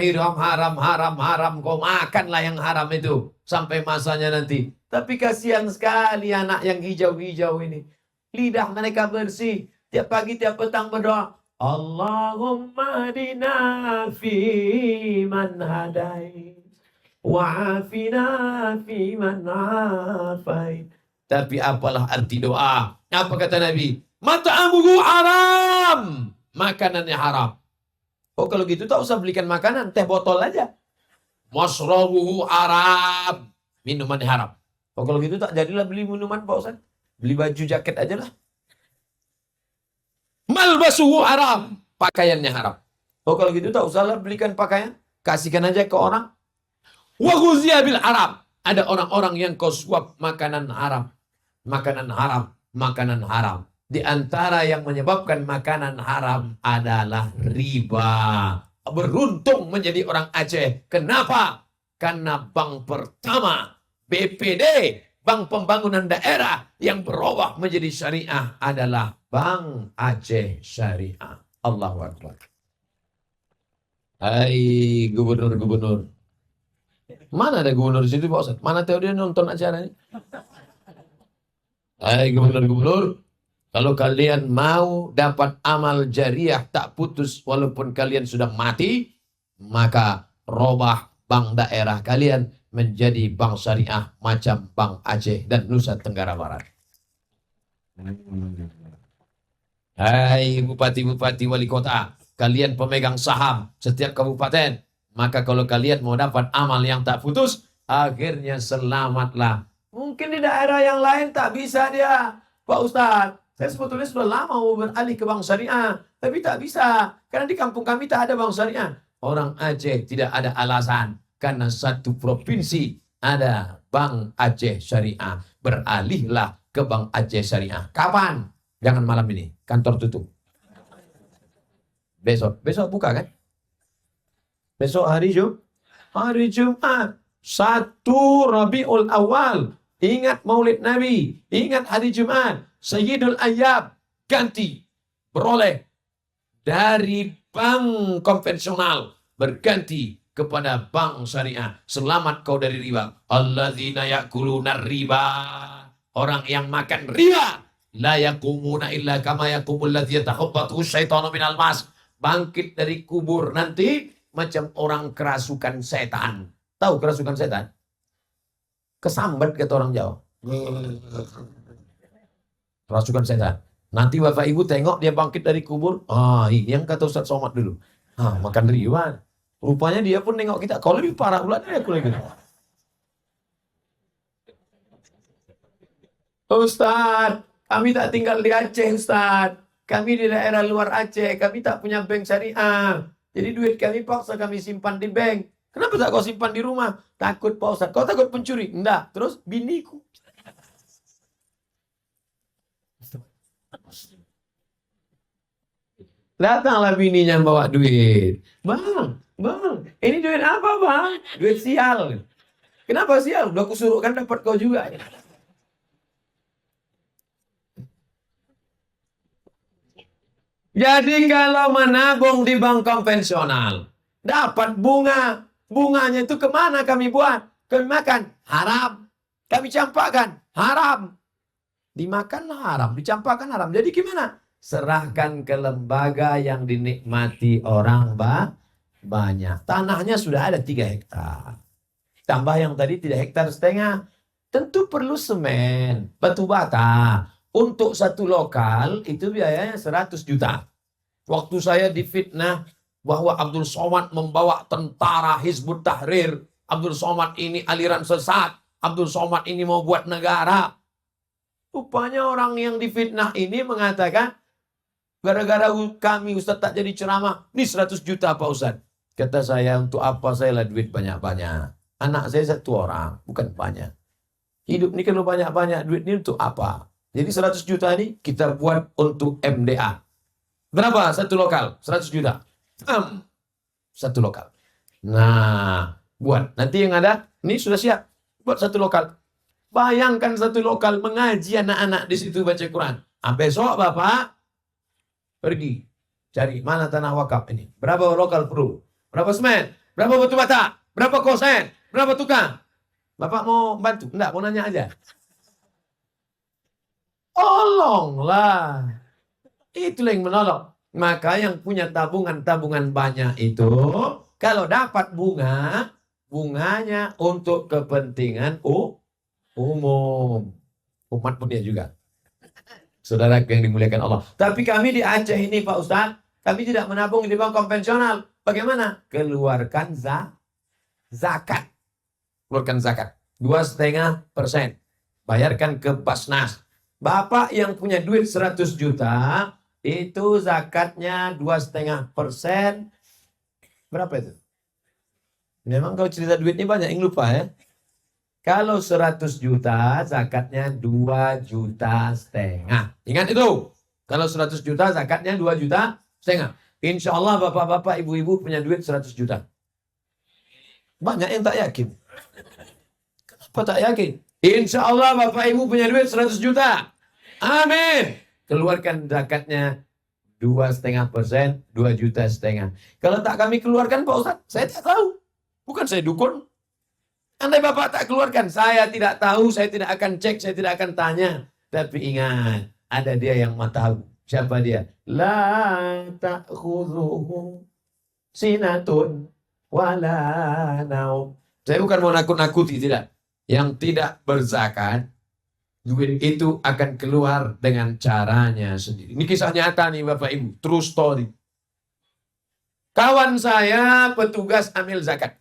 haram kau makanlah yang haram itu sampai masanya nanti. Tapi kasihan sekali anak yang hijau-hijau ini. Lidah mereka bersih, tiap pagi tiap petang berdoa, Allahumma hadina fi man hadai wa afina fi man afai. Tapi apalah arti doa? Apa kata Nabi? Mata'amuhu haram. Makanannya haram. Oh kalau gitu tak usah belikan makanan, teh botol aja. Masrabuhu Arab. Minuman haram. Oh, kalau gitu tak jadilah beli minuman Pak Ustaz. Beli baju jaket aja lah. Malbasuhu haram. Pakaiannya haram. Oh, kalau gitu tak usahlah belikan pakaian. Kasihkan aja ke orang. Wa ghuziya bil haram. Ada orang-orang yang kau suap makanan haram. Makanan haram. Makanan haram. Di antara yang menyebabkan makanan haram adalah riba. Beruntung menjadi orang Aceh. Kenapa? Karena bank pertama, BPD, Bank Pembangunan Daerah, yang berubah menjadi syariah adalah Bank Aceh Syariah. Allahu Akbar. Hai gubernur-gubernur. Mana ada gubernur di situ Pak Ustaz? Mana tahu dia nonton acara ini? Hai gubernur-gubernur. Kalau kalian mau dapat amal jariah tak putus walaupun kalian sudah mati, maka robah bank daerah kalian menjadi bank syariah macam Bank Aceh dan Nusa Tenggara Barat. Hai bupati-bupati wali kota, kalian pemegang saham setiap kabupaten, maka kalau kalian mau dapat amal yang tak putus, akhirnya selamatlah. Mungkin di daerah yang lain tak bisa dia, Pak Ustadz. Saya sebetulnya sudah lama mau beralih ke bank syariah, tapi tak bisa. Karena di kampung kami tak ada bank syariah. Orang Aceh tidak ada alasan. Karena satu provinsi ada Bank Aceh Syariah. Beralihlah ke Bank Aceh Syariah. Kapan? Jangan malam ini. Kantor tutup. Besok. Besok buka kan? Besok hari Jumat. 1 Rabiul Awal. Ingat Maulid Nabi. Ingat hari Jumat. Sayyidul Ayyab ganti beroleh dari bank konvensional berganti kepada bank syariah. Selamat kau dari riba. Alladzina ya'kuluna riba. Orang yang makan riba la yaqumuna illa kama yaqumul ladzi yatakhabbathu syaitanu minal mas. Bangkit dari kubur nanti macam orang kerasukan setan. Tahu kerasukan setan? Kesambat kata orang Jawa. Kerasukan setan. Nanti Bapak Ibu tengok dia bangkit dari kubur. Ini yang kata Ustaz Somad dulu. Makan riba. Rupanya dia pun nengok kita. Kau lebih parah pula dari aku lagi. Ustaz, kami tak tinggal di Aceh Ustaz. Kami di daerah luar Aceh. Kami tak punya bank syariah. Jadi duit kami paksa kami simpan di bank. Kenapa tak kau simpan di rumah? Takut Pak Ustaz. Kau takut pencuri? Enggak. Terus biniku. Datanglah bininya bawa duit. Bang, ini duit apa bang? Duit sial. Kenapa sial? Udah kusuruhkan dapat kau juga. Jadi kalau menabung di bank konvensional, dapat bunga. Bunganya itu kemana kami buat? Kami makan, haram. Kami campakkan, haram. Dimakan haram, dicampakkan haram. Jadi gimana? Serahkan ke lembaga yang dinikmati orang banyak. Tanahnya sudah ada 3 hektar. Tambah yang tadi 3,5 hektar. Tentu perlu semen, batu bata. Untuk satu lokal itu biayanya 100 juta. Waktu saya difitnah bahwa Abdul Somad membawa tentara Hizbut Tahrir. Abdul Somad ini aliran sesat. Abdul Somad ini mau buat negara. Rupanya orang yang difitnah ini mengatakan, gara-gara kami Ustaz tak jadi ceramah, ini 100 juta Pak Ustaz. Kata saya, untuk apa saya lah duit banyak-banyak? Anak saya 1 orang, bukan banyak. Hidup ini kalau banyak-banyak, duit ini untuk apa? Jadi 100 juta ini kita buat untuk MDA. Berapa satu lokal? 100 juta. Satu lokal. Nah, buat. Nanti yang ada, ini sudah siap. Buat satu lokal. Bayangkan satu lokal mengaji anak-anak di situ baca Quran. Besok Bapak pergi cari mana tanah wakaf ini. Berapa lokal perlu? Berapa semen? Berapa batu bata? Berapa kosen? Berapa tukang? Bapak mau bantu? Enggak, mau nanya aja. Tolonglah. Itulah yang menolong. Maka yang punya tabungan-tabungan banyak itu, kalau dapat bunga, bunganya untuk kepentingan umum. Umat pun dia juga. Saudara yang dimuliakan Allah. Tapi kami di Aceh ini Pak Ustaz, kami tidak menabung di bank konvensional. Bagaimana? Keluarkan zakat. Keluarkan zakat. 2,5%. Bayarkan ke Basnas. Bapak yang punya duit 100 juta, itu zakatnya 2,5%. Berapa itu? Memang kalau cerita duit ini banyak yang lupa ya. Kalau 100 juta, zakatnya 2,5 juta. Ingat itu. Kalau 100 juta, zakatnya 2,5 juta. Insya Allah bapak-bapak, ibu-ibu punya duit 100 juta. Banyak yang tak yakin. Kenapa tak yakin? Insya Allah bapak ibu punya duit 100 juta. Amin. Keluarkan zakatnya 2,5%, 2,5 juta. Kalau tak kami keluarkan Pak Ustadz, saya tak tahu. Bukan saya dukun. Andai bapak tak keluarkan, saya tidak tahu, saya tidak akan cek, saya tidak akan tanya. Tapi ingat, ada dia yang maha tahu. Siapa dia? La ta'khudhuhu sinatun wala naum. Saya bukan mau nakut-nakuti, tidak. Yang tidak berzakat, duit itu akan keluar dengan caranya sendiri. Ini kisah nyata nih Bapak Ibu, true story. Kawan saya petugas amil zakat.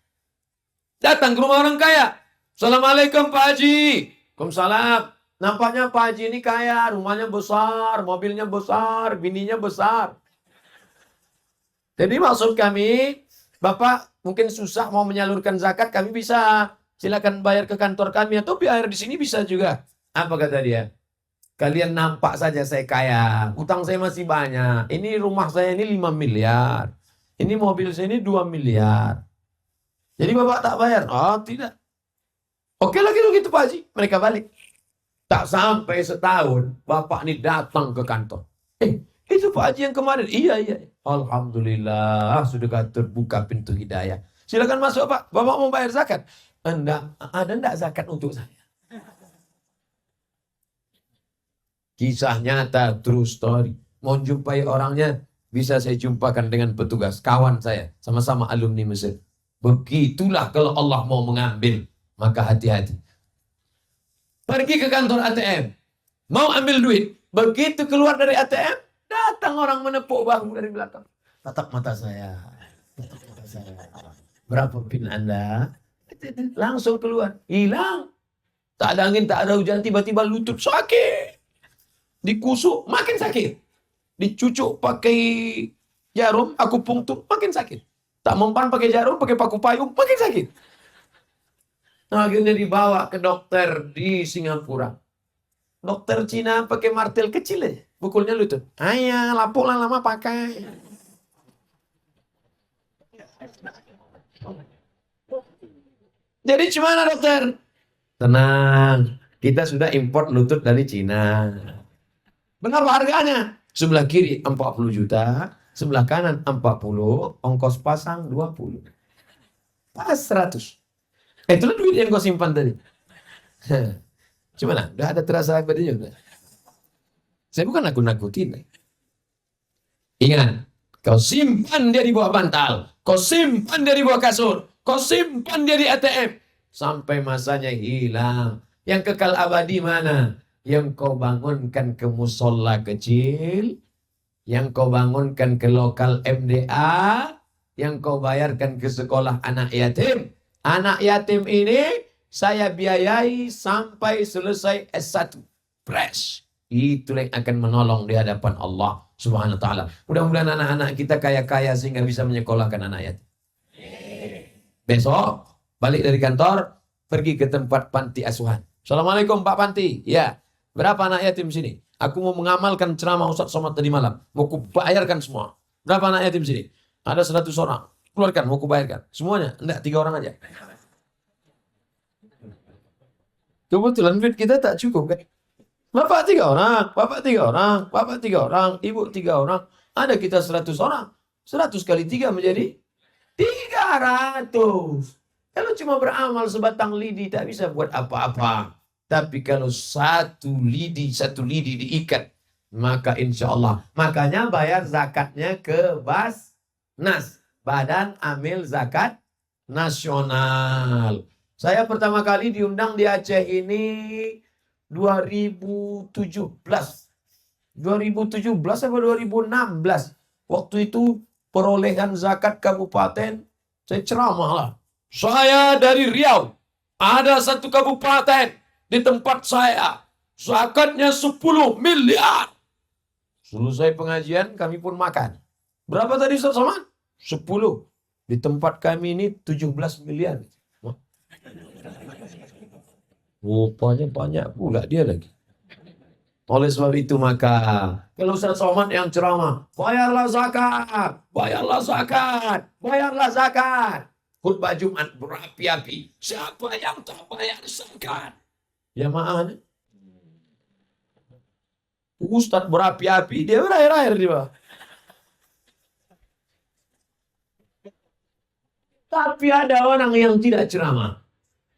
Datang ke rumah orang kaya. Assalamualaikum Pak Haji. Waalaikumsalam. Nampaknya Pak Haji ini kaya, rumahnya besar, mobilnya besar, bininya besar. Jadi maksud kami, Bapak mungkin susah mau menyalurkan zakat, kami bisa. Silakan bayar ke kantor kami atau bayar di sini bisa juga. Apa kata dia? Kalian nampak saja saya kaya, utang saya masih banyak. Ini rumah saya ini 5 miliar. Ini mobil saya ini 2 miliar. Jadi bapak tak bayar? Oh tidak. Oke lagi gitu Pak Haji. Mereka balik. Tak sampai setahun, bapak ini datang ke kantor. Itu Pak Haji yang kemarin. Iya. Alhamdulillah sudah terbuka pintu hidayah. Silakan masuk Pak. Bapak mau bayar zakat? Ada enggak zakat untuk saya? Kisah nyata, true story. Mau jumpai orangnya, bisa saya jumpakan dengan petugas. Kawan saya, sama-sama alumni Mesir. Begitulah kalau Allah mau mengambil, maka hati-hati. Pergi ke kantor ATM, mau ambil duit. Begitu keluar dari ATM, datang orang menepuk bahu dari belakang. Tatap mata saya. Berapa pin Anda? Langsung keluar. Hilang. Tak ada angin, tak ada hujan, tiba-tiba lutut sakit. Dikusuk, makin sakit. Dicucuk pakai jarum, akupunktur, makin sakit. Tak mempan pakai jarum, pakai paku payung, makin sakit. Nah, akhirnya dibawa ke dokter di Singapura. Dokter Cina pakai martil kecil aja, pukulnya lutut. Ayah, lapuk lah lama pakai. Jadi gimana dokter? Tenang, kita sudah import lutut dari Cina. Benar harganya? Sebelah kiri 40 juta, sebelah kanan 40, ongkos pasang 20. Pas 100. Itulah duit yang kau simpan tadi. Gimana? Udah ada terasa bedanya? Saya bukan nakut-nakutin. Ingat, kau simpan dia di bawah bantal, kau simpan dia di bawah kasur, kau simpan dia di ATM. Sampai masanya hilang. Yang kekal abadi mana? Yang kau bangunkan ke musola kecil, yang kau bangunkan ke lokal MDA, yang kau bayarkan ke sekolah anak yatim. Anak yatim ini saya biayai sampai selesai S1. Fresh. Itulah yang akan menolong di hadapan Allah Subhanahu wa taala. Mudah-mudahan anak-anak kita kaya-kaya sehingga bisa menyekolahkan anak yatim. Besok balik dari kantor, pergi ke tempat panti asuhan. Assalamualaikum Pak Panti. Ya. Berapa anak yatim sini? Aku mau mengamalkan ceramah Ustaz Somad tadi malam. Mau kubayarkan semua. Berapa anak yatim sini? Ada 100 orang. Keluarkan, mau kubayarkan. Semuanya? Enggak, 3 orang aja. Kebetulan duit kita tak cukup kan? Bapak 3 orang, Bapak 3 orang, Bapak 3 orang, Ibu 3 orang. Ada kita 100 orang. 100 kali 3 menjadi 300. Kalau cuma beramal sebatang lidi tak bisa buat apa-apa. Tapi kalau satu lidi diikat, maka insya Allah. Makanya bayar zakatnya ke Basnas, Badan Amil Zakat Nasional. Saya pertama kali diundang di Aceh ini 2017. 2017 atau 2016. Waktu itu perolehan zakat kabupaten, saya ceramah lah. Saya dari Riau. Ada satu kabupaten di tempat saya. Zakatnya 10 miliar. Selesai pengajian, kami pun makan. Berapa tadi Ustaz Somad? 10. Di tempat kami ini 17 miliar. Rupanya banyak pula dia lagi. Oleh sebab itu maka, kalau Ustaz Somad yang ceramah, bayarlah zakat, bayarlah zakat, bayarlah zakat. Khutbah Jumat berapi-api. Siapa yang tak bayar zakat? Ya maaf. Ustaz berapi-api, dia berair-air di bawah. Tapi ada orang yang tidak ceramah.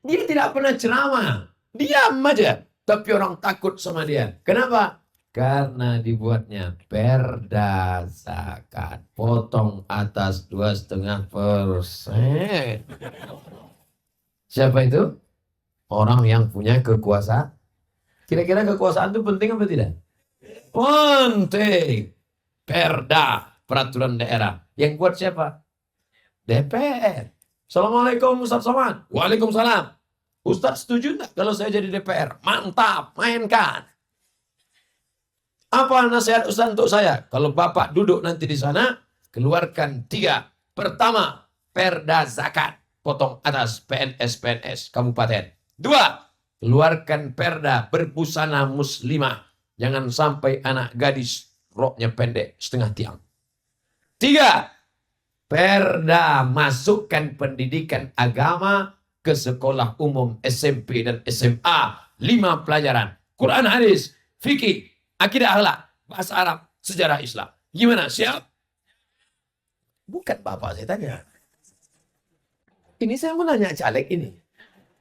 Dia tidak pernah ceramah. Diam aja. Tapi orang takut sama dia. Kenapa? Karena dibuatnya perda zakat. Potong atas 2,5%. Siapa itu? Orang yang punya kekuasaan. Kira-kira kekuasaan itu penting apa tidak? Penting. Perda, peraturan daerah. Yang buat siapa? DPR. Assalamualaikum Ustaz Somad. Waalaikumsalam. Ustaz setuju enggak kalau saya jadi DPR? Mantap, mainkan. Apa nasihat Ustaz untuk saya? Kalau Bapak duduk nanti di sana, keluarkan 3. Pertama, perda zakat. Potong atas PNS kabupaten. 2, keluarkan perda berbusana muslimah. Jangan sampai anak gadis roknya pendek setengah tiang. 3, perda masukkan pendidikan agama ke sekolah umum SMP dan SMA. 5 pelajaran. Quran, hadis, fikih, akidah akhlak, bahasa Arab, sejarah Islam. Gimana? Siap? Bukan Bapak saya tanya. Ini saya mau nanya caleg ini.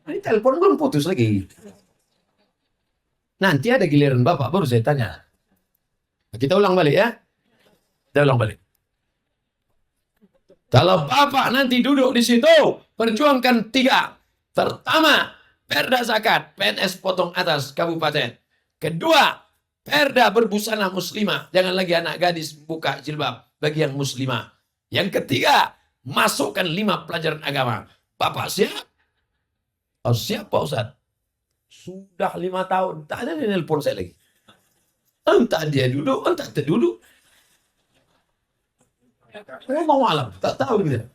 Ini telepon belum putus lagi. Nanti ada giliran Bapak baru saya tanya. Kita ulang balik ya. Kita ulang balik. Kalau Bapak nanti duduk di situ, perjuangkan 3. Pertama, perda zakat, PNS potong atas kabupaten. Kedua, perda berbusana muslimah. Jangan lagi anak gadis buka jilbab bagi yang muslimah. Yang ketiga, masukkan 5 pelajaran agama. Bapak siap? Oh, siap Pak Ustaz. Sudah 5 tahun. Tak ada yang nelpon saya lagi. Entah dia duduk, entah tak duduk. Mau malam, tak tahu dia.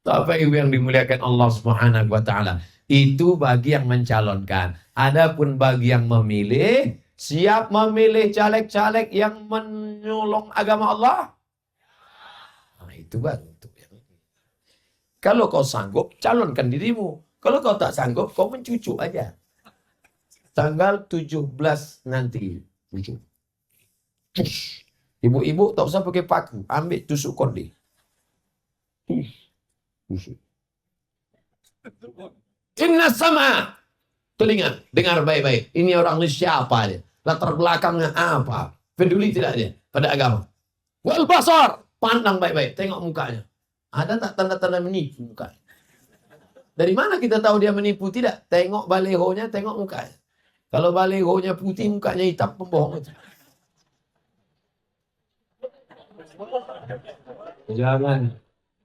Bapak Ibu yang dimuliakan Allah Subhanahu wa taala. Itu bagi yang mencalonkan. Adapun bagi yang memilih, siap memilih caleg-caleg yang menyolong agama Allah? Nah, itu baru untuk yang ini. Kalau kau sanggup, calonkan dirimu. Kalau kau tak sanggup, kau mencucu aja. Tanggal 17 nanti. Cucu. Ibu-ibu tak usah pakai paku. Ambil tusuk konde. Tusuk. Inna sama. Telinga. Dengar baik-baik. Ini orang ini siapa dia? Latar belakangnya apa? Peduli tidak dia pada agama? Wal basar. Pandang baik-baik. Tengok mukanya. Ada tak tanda-tanda menipu mukanya? Dari mana kita tahu dia menipu? Tidak. Tengok balehonya, tengok mukanya. Kalau balehonya putih, mukanya hitam, pembohong itu.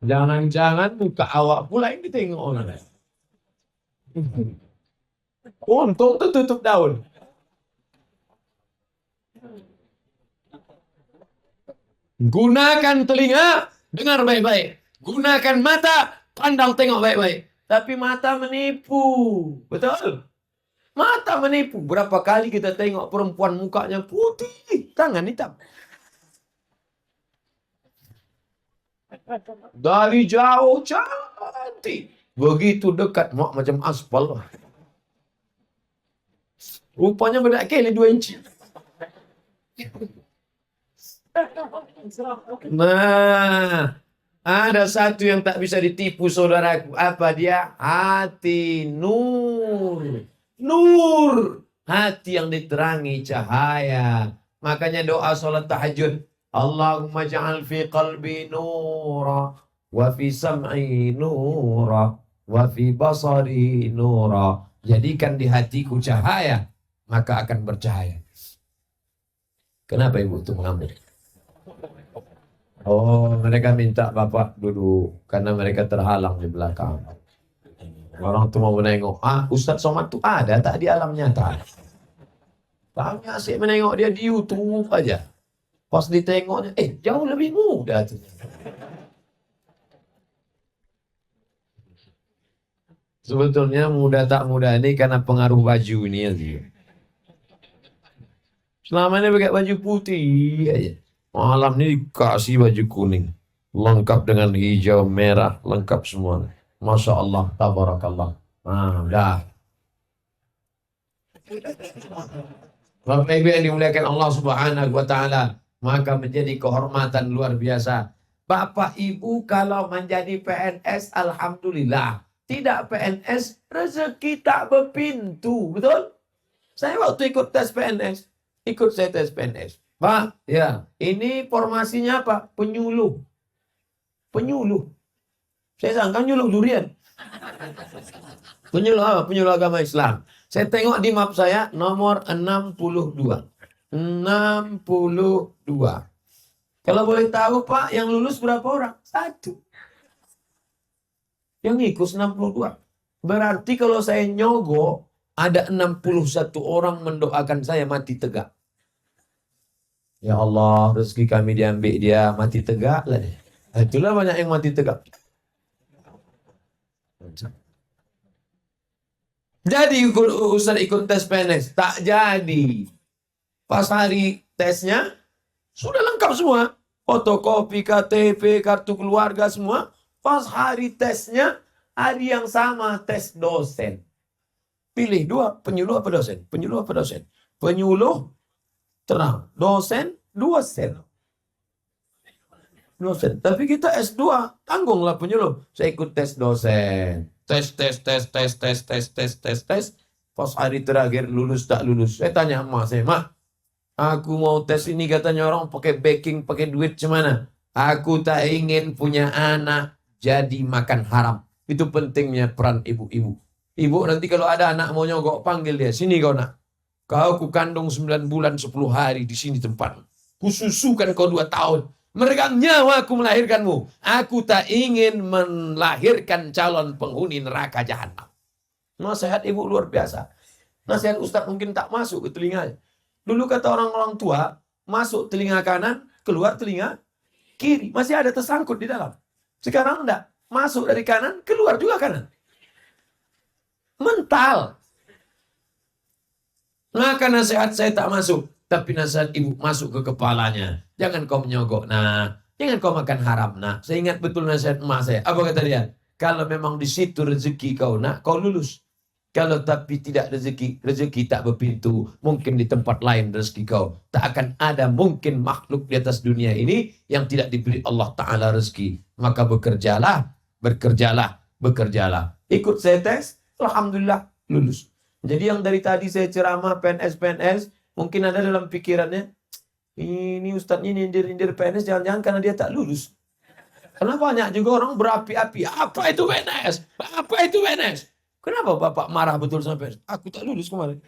Jangan muka awak pula yang ditengok orang. Untung tu tutup daun. Gunakan telinga, dengar baik-baik. Gunakan mata, pandang tengok baik-baik. Tapi mata menipu. Betul? Mata menipu. Berapa kali kita tengok perempuan mukanya putih, tangan hitam. Dari jauh cantik. Begitu dekat macam aspal. Rupanya berat kali 2 inci. Nah, ada satu yang tak bisa ditipu saudaraku. Apa dia? Hati nur. Nur. Hati yang diterangi cahaya. Makanya doa salat tahajud. Allahumma ja'al fi qalbi nura. Wa fi sam'i nura. Wa fi basari nura. Jadikan di hatiku cahaya. Maka akan bercahaya. Kenapa ibu itu mengambil? Oh, mereka minta Bapak duduk karena mereka terhalang di belakang. Orang tuh mau menengok. Ah, Ustadz Somad tuh ada tak di alam nyata? Kami asik menengok dia di YouTube aja. Pas ditengoknya, jauh lebih muda tuh. Sebetulnya muda tak muda ini karena pengaruh baju ini ya. Selama ini pakai baju putih aja. Malam ini dikasih baju kuning. Lengkap dengan hijau, merah, lengkap semua. Masya Allah, tabarakallah. Nah, dah. Bapak Ibu yang dimuliakan Allah Subhanahu wa taala, maka menjadi kehormatan luar biasa. Bapak Ibu kalau menjadi PNS alhamdulillah. Tidak PNS rezeki tak berpintu, betul? Saya waktu ikut tes PNS, ikut saya tes PNS. Pak, ya, ini formasinya apa? Penyuluh. Penyuluh. Saya sangka nyuluh durian. Penyuluh apa? Penyuluh agama Islam. Saya tengok di map saya nomor 62. 62. Kalau boleh tahu Pak, yang lulus berapa orang? 1. Yang ikut 62. Berarti kalau saya nyogok, ada 61 orang mendoakan saya mati tegak. Ya Allah, rezeki kami diambil dia mati tegak lah. Itulah banyak yang mati tegak. Jadi Ustaz ikut tes PNS, tak jadi. Pas hari tesnya, sudah lengkap semua. Fotokopi, KTP, kartu keluarga semua. Pas hari tesnya, hari yang sama tes dosen. Pilih 2, penyuluh apa dosen? Penyuluh apa dosen? Penyuluh, terang. Dosen, 2 sen. Dosen. Tapi kita S2, tanggunglah penyuluh. Saya ikut tes dosen. Tes. Pas hari terakhir lulus tak lulus. Saya tanya emak saya, Mak, aku mau tes ini katanya orang pakai backing, pakai duit cemana? Aku tak ingin punya anak jadi makan haram. Itu pentingnya peran ibu-ibu. Ibu nanti kalau ada anak mau nyogok, panggil dia. Sini kau nak. Kau ku kandung 9 bulan 10 hari di sini tempat. Kususukan kau 2 tahun. Meregang nyawa aku melahirkanmu. Aku tak ingin melahirkan calon penghuni neraka jahanam. Nasihat ibu luar biasa. Nasihat Ustadz mungkin tak masuk ke telinganya. Dulu kata orang-orang tua, masuk telinga kanan, keluar telinga kiri. Masih ada tersangkut di dalam. Sekarang enggak. Masuk dari kanan, keluar juga kanan. Mental. Maka nasihat saya tak masuk. Tapi nasihat ibu masuk ke kepalanya. Jangan kau menyogok, nah. Jangan kau makan haram, nah. Saya ingat betul nasihat emak saya. Apa kata dia? Kalau memang di situ rezeki kau nak, kau lulus. Kalau tapi tidak rezeki tak berpintu. Mungkin di tempat lain rezeki kau. Tak akan ada mungkin makhluk di atas dunia ini yang tidak diberi Allah Ta'ala rezeki. Maka bekerjalah. Ikut saya tes, alhamdulillah lulus. Jadi yang dari tadi saya ceramah PNS, mungkin ada dalam pikirannya, ini ustadznya nyindir PNS, jangan-jangan karena dia tak lulus. Karena banyak juga orang berapi-api, apa itu PNS? Apa itu PNS? Kenapa Bapak marah betul sama PNS? Aku tak lulus kemarin.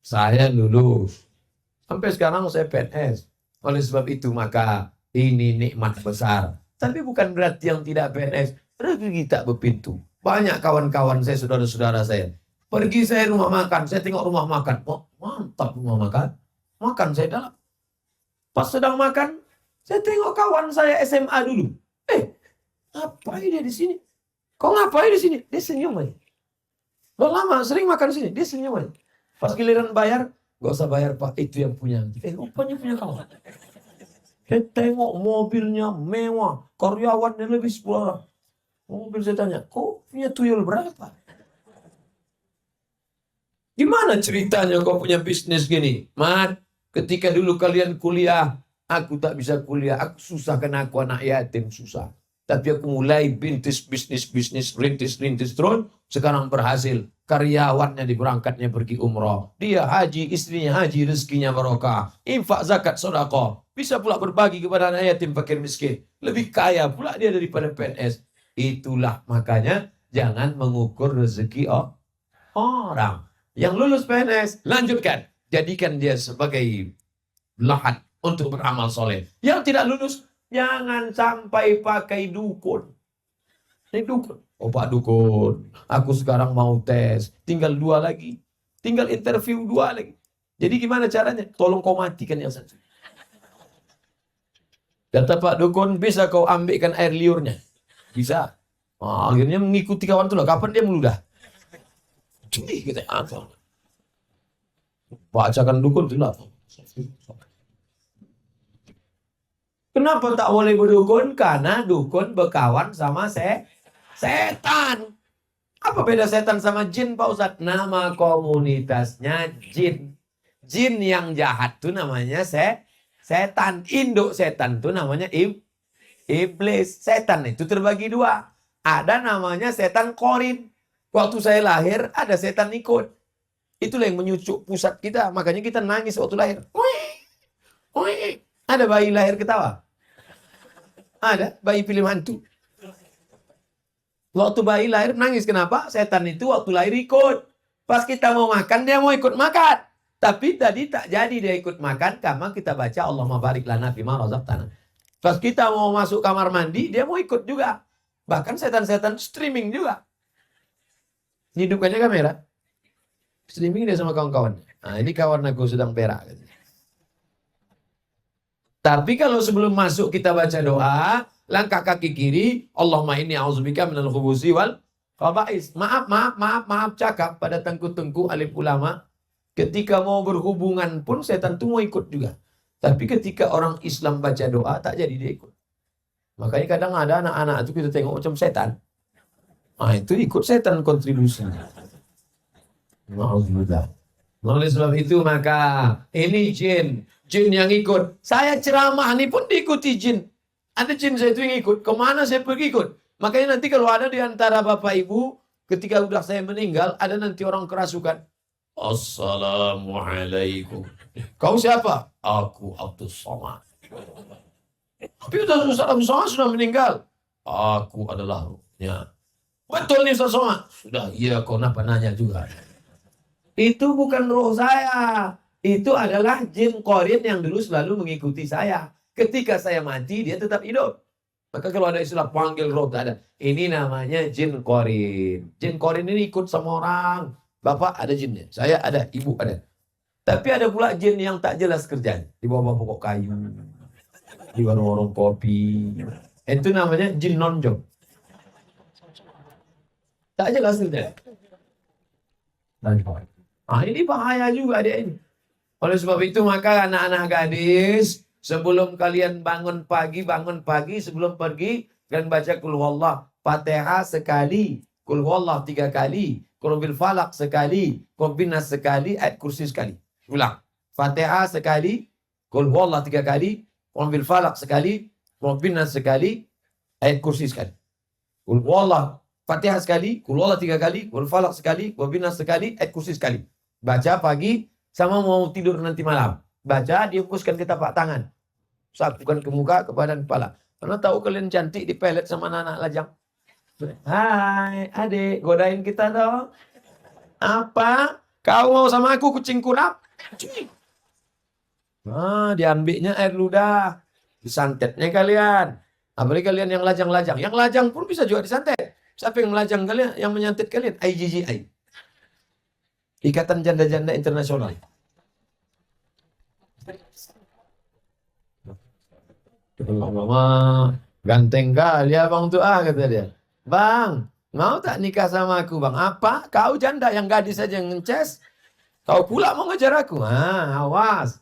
Saya lulus. Sampai sekarang saya PNS. Oleh sebab itu maka ini nikmat besar. Tapi bukan berarti yang tidak PNS, rezeki tak berpintu. Banyak kawan-kawan saya, saudara-saudara saya. Pergi saya rumah makan, saya tengok rumah makan. Oh, mantap rumah makan. Makan saya dalam. Pas sedang makan, saya tengok kawan saya SMA dulu. Ngapain dia di sini? Kok ngapain di sini? Dia senyum aja. Udah lama sering makan di sini, dia senyum aja. Pas giliran bayar, gak usah bayar Pak, itu yang punya. Rupanya punya kawan. Saya tengok mobilnya mewah, karyawannya lebih 10 orang. Mobil saya tanya, kok punya tuyul berapa? Gimana ceritanya kau punya bisnis gini? Mat, ketika dulu kalian kuliah, aku tak bisa kuliah. Aku susah karena aku anak yatim, susah. Tapi aku mulai bintis bisnis, rintis terus. Sekarang berhasil. Karyawannya diberangkatnya pergi umroh. Dia haji, istrinya haji, rezekinya barokah. Infak, zakat, sedekah. Bisa pula berbagi kepada anak yatim, fakir miskin. Lebih kaya pula dia daripada PNS. Itulah makanya jangan mengukur rezeki orang. Yang lulus PNS, lanjutkan. Jadikan dia sebagai lahat untuk beramal soleh. Yang tidak lulus, jangan sampai pakai dukun. Ini dukun. Oh Pak Dukun, aku sekarang mau tes. Tinggal 2 lagi. Tinggal interview 2 lagi. Jadi gimana caranya? Tolong kau matikan yang satu. Kata Pak Dukun, bisa kau ambilkan air liurnya? Bisa. Akhirnya mengikuti kawan itu lah. Kapan dia meludah? Curi kita. Bacakan dukun itu lah. Kenapa tak boleh berdukun? Karena dukun berkawan sama setan. Apa beda setan sama jin, Pak Ustadz? Nama komunitasnya jin. Jin yang jahat tuh namanya setan. Induk setan tuh namanya iblis. Setan itu terbagi 2. Ada namanya setan korin. Waktu saya lahir ada setan ikut. Itulah yang menyucuk pusat kita. Makanya kita nangis waktu lahir. Ada bayi lahir ketawa? Ada bayi film hantu. Waktu bayi lahir nangis. Kenapa? Setan itu waktu lahir ikut. Pas kita mau makan, dia mau ikut makan. Tapi tadi tak jadi dia ikut makan. Karena kita baca Allahumma barik lana fima razaqtana. Pas kita mau masuk kamar mandi, dia mau ikut juga. Bahkan setan-setan streaming juga. Hidupkannya kamera. Streaming dia sama kawan-kawan. Nah, ini kawan aku sedang perak. Tapi kalau sebelum masuk kita baca doa, langkah kaki kiri, Allahumma inni a'udzubika minal khubusi wal khaba'is. Maaf cakap pada tengku-tengku alim ulama. Ketika mau berhubungan pun setan itu mau ikut juga. Tapi ketika orang Islam baca doa, tak jadi dia ikut. Makanya kadang ada anak-anak itu kita tengok macam setan. Nah itu ikut setan kontribusi. Alhamdulillah. Oleh sebab itu maka ini jin yang ikut. Saya ceramah ini pun diikuti jin. Ada jin saya itu yang ikut. Kemana saya pergi ikut. Makanya nanti kalau ada di antara bapak ibu, ketika udah saya meninggal, ada nanti orang kerasukan. Assalamualaikum. Kau siapa? Aku Abdul Somad. Tapi Ustaz Abdul Somad sudah meninggal. Aku adalah ruhnya. Betul nih Ustaz Somad. Sudah, iya kau kenapa nanya juga. Itu bukan roh saya. Itu adalah jin korin yang dulu selalu mengikuti saya. Ketika saya mati, dia tetap hidup. Maka kalau ada istilah panggil roh, tak ada. Ini namanya jin korin. Jin korin ini ikut sama orang. Bapak ada jinnya, saya ada, ibu ada. Tapi ada pula jin yang tak jelas kerjanya. Di bawah pokok kayu, di warung-warung kopi. Itu namanya jin nonjok. Tak jelas kerjanya. Nah, ini bahaya juga dia ini. Oleh sebab itu maka anak-anak gadis, sebelum kalian bangun pagi sebelum pergi, kalian baca Qul Huwallah, Fatihah sekali, Qul Huwallah 3 kali, Qul Bil Falaq sekali, Qul Bin Nas sekali, ayat kursi sekali. Ulang. Fatihah sekali, Qul Huwallah 3 kali, Qul Bil Falaq sekali, Qul Bin Nas sekali, ayat kursi sekali. Qul Huwallah Fatihah sekali, Qul Huwallah 3 kali, Qul Falaq sekali, Qul Bin Nas sekali, ayat kursi sekali. Baca pagi sama mau tidur nanti malam. Baca, dihembuskan ke tapak tangan. Sapukan ke muka, ke badan, kepala. Karena tahu kalian cantik dipelet sama anak lajang. Hai adik, godain kita dong. Apa? Kau mau sama aku kucing kurap? Nah, diambilnya air ludah. Disantetnya kalian. Apalagi kalian yang lajang-lajang. Yang lajang pun bisa juga disantet. Siapa yang melajang kalian? Yang menyantet kalian? IGGI. Ikatan Janda-Janda Internasional. Mama, ganteng kali abang tuh kata dia. Bang, mau tak nikah sama aku bang? Apa? Kau janda yang gadis saja yang ngeces. Kau pula mau ngejar aku? Awas.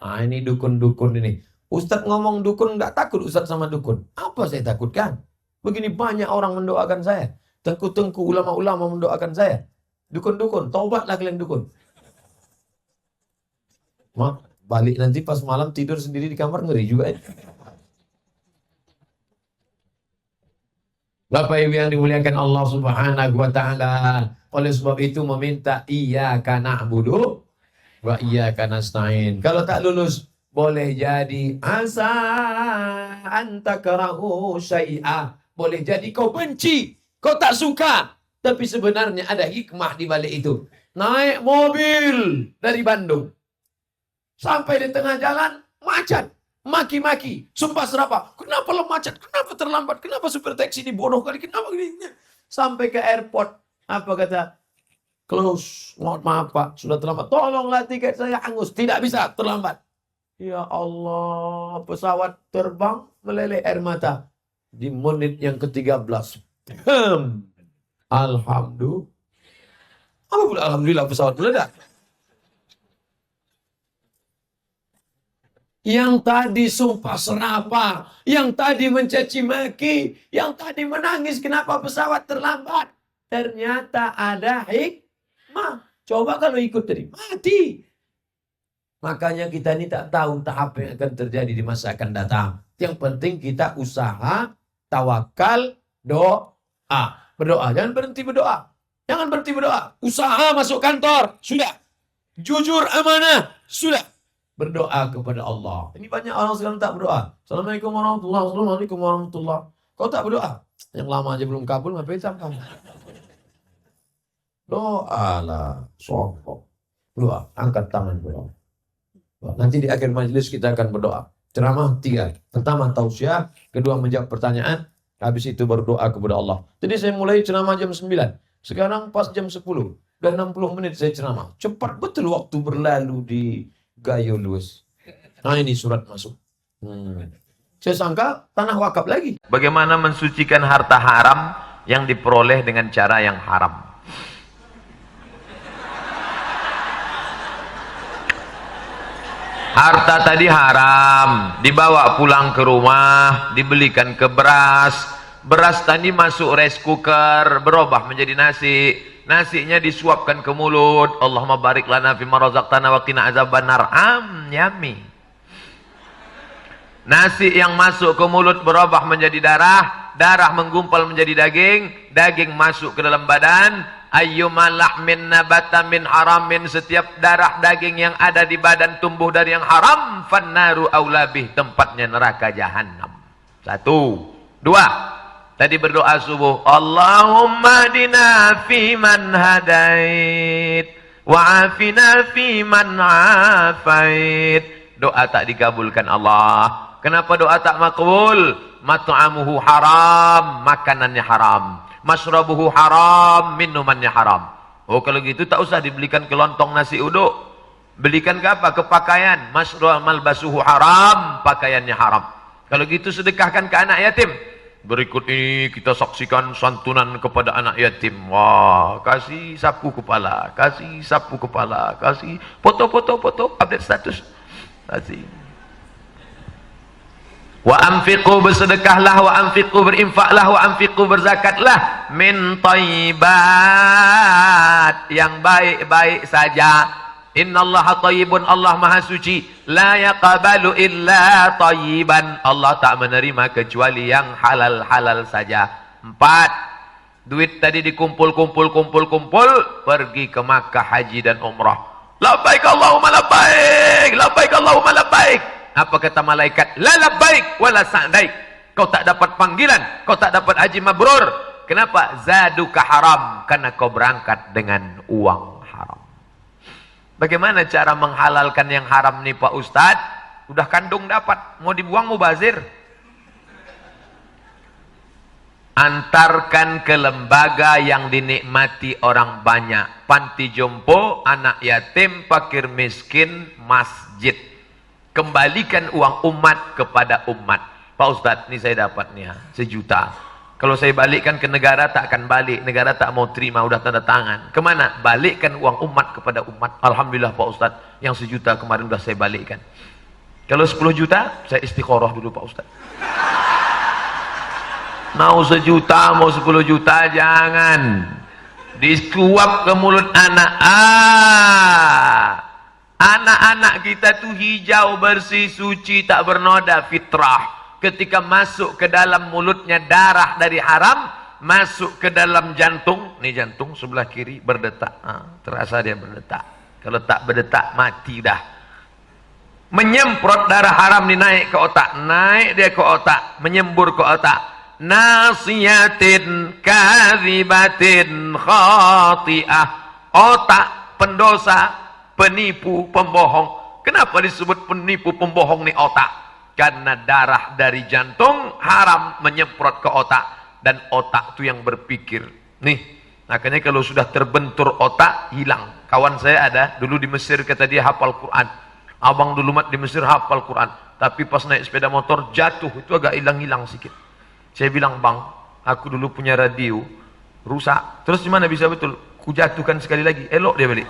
Ini dukun-dukun ini. Ustadz ngomong dukun nggak takut Ustadz sama dukun. Apa saya takutkan? Begini banyak orang mendoakan saya. Tengku-tengku ulama-ulama mendoakan saya. Dukun-dukun, taubatlah kalian dukun. Balik nanti pas malam tidur sendiri di kamar ngeri juga. Bapak Ibu yang dimuliakan Allah Subhanahu wa taala. Oleh sebab itu meminta iyyaka na'budu wa iyyaka nasta'in. Kalau tak lulus boleh jadi asa antakrahu syai'a. Boleh jadi kau benci, kau tak suka. Tapi sebenarnya ada hikmah di balik itu. Naik mobil dari Bandung. Sampai di tengah jalan, macet, maki-maki, sumpah serapah. Kenapa lo macet? Kenapa terlambat? Kenapa supir taksi ini bodoh kali? Kenapa gini? Sampai ke airport, apa kata? Close, mohon maaf Pak, sudah terlambat. Tolonglah tiket saya hangus, tidak bisa, terlambat. Ya Allah, pesawat terbang meleleh air mata. Di menit yang ke-13. Alhamdulillah. Apa pula alhamdulillah pesawat meledak? Yang tadi sumpah serapah, yang tadi mencaci maki, yang tadi menangis kenapa pesawat terlambat. Ternyata ada hikmah. Coba kalau ikut tadi, mati. Makanya kita ini tak tahu entah apa yang akan terjadi di masa akan datang. Yang penting kita usaha, tawakal, doa. Berdoa, jangan berhenti berdoa. Jangan berhenti berdoa. Usaha masuk kantor, sudah. Jujur amanah, sudah. Berdoa kepada Allah. Ini banyak orang sekarang tak berdoa. Assalamualaikum warahmatullahi wabarakatuh. Assalamualaikum warahmatullahi. Kau tak berdoa? Yang lama aja belum kabul, ngapain sama kamu? Doalah, sokok. Doa, angkat tangan berdoa. Nanti di akhir majelis kita akan berdoa. Ceramah 3. Pertama tausiah, kedua menjawab pertanyaan, habis itu baru doa kepada Allah. Jadi saya mulai ceramah jam 9. Sekarang pas jam 10. Udah 60 menit saya ceramah. Cepat betul waktu berlalu di Gayo Luwes. Nah ini surat masuk. Saya sangka tanah wakaf lagi. Bagaimana mensucikan harta haram yang diperoleh dengan cara yang haram? Harta tadi haram, dibawa pulang ke rumah, dibelikan ke beras. Beras tadi masuk rice cooker, berubah menjadi nasi. Nasinya disuapkan ke mulut. Allahumma barik lana fima razaqtana wa qina azabannar. Yummy. Nasi yang masuk ke mulut berubah menjadi darah, darah menggumpal menjadi daging, daging masuk ke dalam badan. Ayyuma lahmin nabata min haramin, setiap darah daging yang ada di badan tumbuh dari yang haram, fannaru aulabih, tempatnya neraka jahanam. 1, 2. Tadi berdoa subuh, Allahumma dina fi man hadait, wa afina fi man afait. Doa tak dikabulkan Allah. Kenapa doa tak makbul? Mat'amuhu haram, makanannya haram. Masrabuhu haram, minumannya haram. Oh kalau gitu tak usah dibelikan kelontong nasi uduk. Belikan ke apa? Ke pakaian. Malbasuhu haram, pakaiannya haram. Kalau gitu sedekahkan ke anak yatim. Berikut ini kita saksikan santunan kepada anak yatim. Wah, kasih sapu kepala, kasih sapu kepala, kasih foto-foto update status. Kasih. Wa anfiqu, bersedekahlah, wa anfiqu, berinfaklah, wa anfiqu, berzakatlah min thayyibat, yang baik-baik saja. Innallaha thayyibun, Allah maha suci. La yaqbalu illa thayyiban, Allah tak menerima kecuali yang halal-halal saja. 4. Duit tadi dikumpul, pergi ke Makkah haji dan umrah. Labbaik Allahumma labbaik, labbaik Allahumma labbaik. Apa kata malaikat? La labbaik wala sa'daik. Kau tak dapat panggilan, kau tak dapat haji mabrur. Kenapa? Zaduka haram, karena kau berangkat dengan uang haram. Bagaimana cara menghalalkan yang haram nih Pak Ustadz? Udah kandung dapat, mau dibuang mubazir. Antarkan ke lembaga yang dinikmati orang banyak. Panti jompo, anak yatim, fakir miskin, masjid. Kembalikan uang umat kepada umat. Pak Ustadz, ini saya dapat nih ya, 1 juta. Kalau saya balikkan ke negara tak akan balik, negara tak mau terima, udah tanda tangan. Kemana? Balikkan uang umat kepada umat. Alhamdulillah Pak Ustadz, yang 1 juta kemarin udah saya balikkan. Kalau 10 juta, saya istikharah dulu Pak Ustadz. Mau 1 juta, mau 10 juta, jangan. Disuap ke mulut anak. Anak-anak kita tuh hijau, bersih, suci, tak bernoda, fitrah. Ketika masuk ke dalam mulutnya darah dari haram, masuk ke dalam jantung, nih jantung sebelah kiri berdetak, terasa dia berdetak. Kalau tak berdetak mati dah. Menyemprot darah haram nih, naik ke otak, naik dia ke otak, menyembur ke otak. Nasiyatin kadhibatin khati'ah, otak pendosa, penipu, pembohong. Kenapa disebut penipu pembohong nih otak? Karena darah dari jantung haram menyemprot ke otak. Dan otak itu yang berpikir. Nih, makanya kalau sudah terbentur otak, hilang. Kawan saya ada, dulu di Mesir kata dia hafal Quran. Abang dulu mat di Mesir hafal Quran. Tapi pas naik sepeda motor jatuh, itu agak hilang-hilang sedikit. Saya bilang, bang, aku dulu punya radio, rusak. Terus gimana bisa betul? Ku jatuhkan sekali lagi, elok dia balik.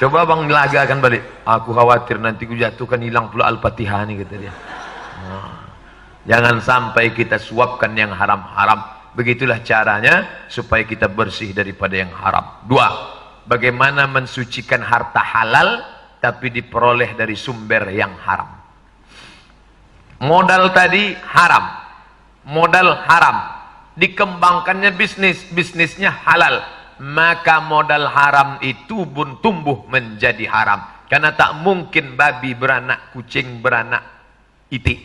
Coba bang lagakan balik. Aku khawatir nanti ku jatuhkan hilang pula Al-Fatihah nih, kata dia. Nah, jangan sampai kita suapkan yang haram-haram. Begitulah caranya supaya kita bersih daripada yang haram. 2. Bagaimana mensucikan harta halal tapi diperoleh dari sumber yang haram. Modal tadi haram. Modal haram. Dikembangkannya bisnisnya halal. Maka modal haram itu pun tumbuh menjadi haram. Karena tak mungkin babi beranak kucing beranak itik.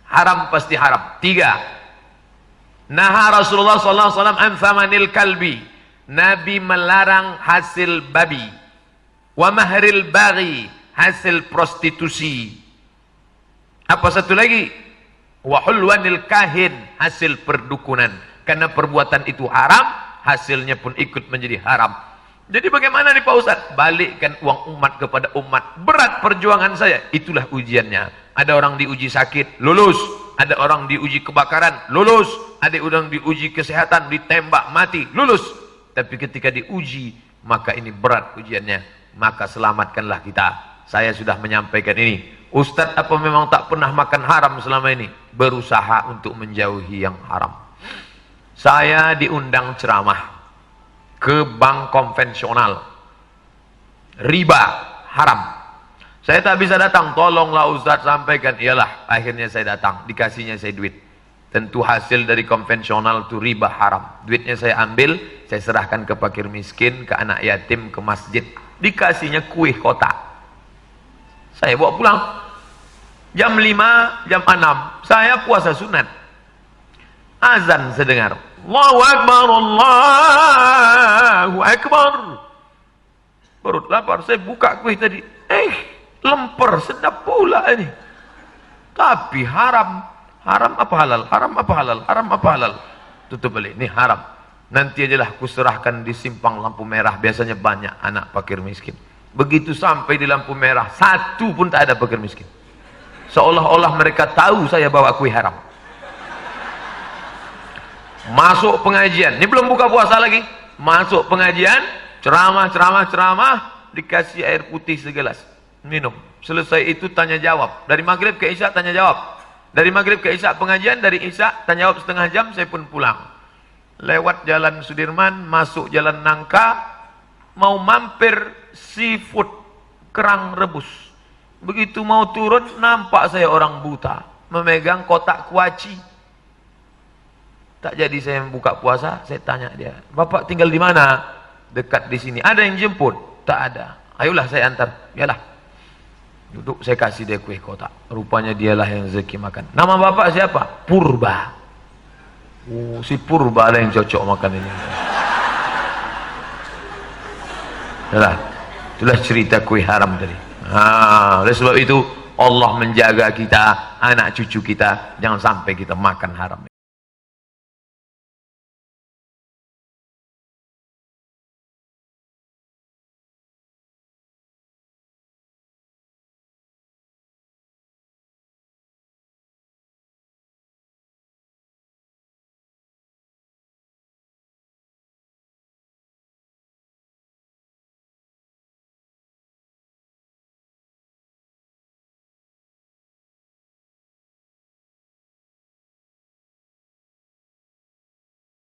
Haram pasti haram. 3. Naha Rasulullah SAW an thamanil kalbi. Nabi melarang hasil babi. Wa mahril baghi, hasil prostitusi. Apa satu lagi? Wa hulwanil kahin, hasil perdukunan. Karena perbuatan itu haram, hasilnya pun ikut menjadi haram. Jadi bagaimana nih Pak Ustaz? Balikkan uang umat kepada umat. Berat perjuangan saya, itulah ujiannya. Ada orang diuji sakit, lulus. Ada orang diuji kebakaran, lulus. Ada orang diuji kesehatan, ditembak mati, lulus. Tapi ketika diuji, maka ini berat ujiannya. Maka selamatkanlah kita. Saya sudah menyampaikan ini. Ustaz apa memang tak pernah makan haram selama ini? Berusaha untuk menjauhi yang haram. Saya diundang ceramah ke bank konvensional. Riba haram. Saya tak bisa datang, tolonglah Ustaz sampaikan. Iyalah, akhirnya saya datang, dikasihnya saya duit. Tentu hasil dari konvensional itu riba haram. Duitnya saya ambil, saya serahkan ke fakir miskin, ke anak yatim, ke masjid. Dikasihnya kue kotak. Saya bawa pulang. Jam 5, jam 6, saya puasa sunat. Azan saya dengar. Allahu Akbar, Allahu Akbar. Perut lapar, saya buka kue tadi. Lemper, sedap pula ini. Tapi haram. Haram apa halal? Haram apa halal? Haram apa halal? Tutup balik, ini haram. Nanti ajalah kuserahkan di simpang lampu merah. Biasanya banyak anak fakir miskin. Begitu sampai di lampu merah, satu pun tak ada fakir miskin. Seolah-olah mereka tahu saya bawa kue haram. Masuk pengajian, ini belum buka puasa lagi. Masuk pengajian, ceramah, dikasih air putih segelas, minum. Selesai itu tanya jawab. Dari maghrib ke isya tanya jawab. Dari maghrib ke isya pengajian, dari isya tanya jawab setengah jam, saya pun pulang. Lewat jalan Sudirman, masuk jalan Nangka, mau mampir seafood, kerang rebus. Begitu mau turun, nampak saya orang buta memegang kotak kuaci. Tak jadi saya buka puasa, saya tanya dia, Bapak tinggal di mana? Dekat di sini. Ada yang jemput? Tak ada. Ayolah saya antar. Yalah. Duduk, saya kasih dia kue kotak. Rupanya dialah yang rezeki makan. Nama Bapak siapa? Purba. Oh, si Purba ada yang cocok makan ini. Yalah. Itulah cerita kue haram tadi. Oleh sebab itu Allah menjaga kita, anak cucu kita, jangan sampai kita makan haram.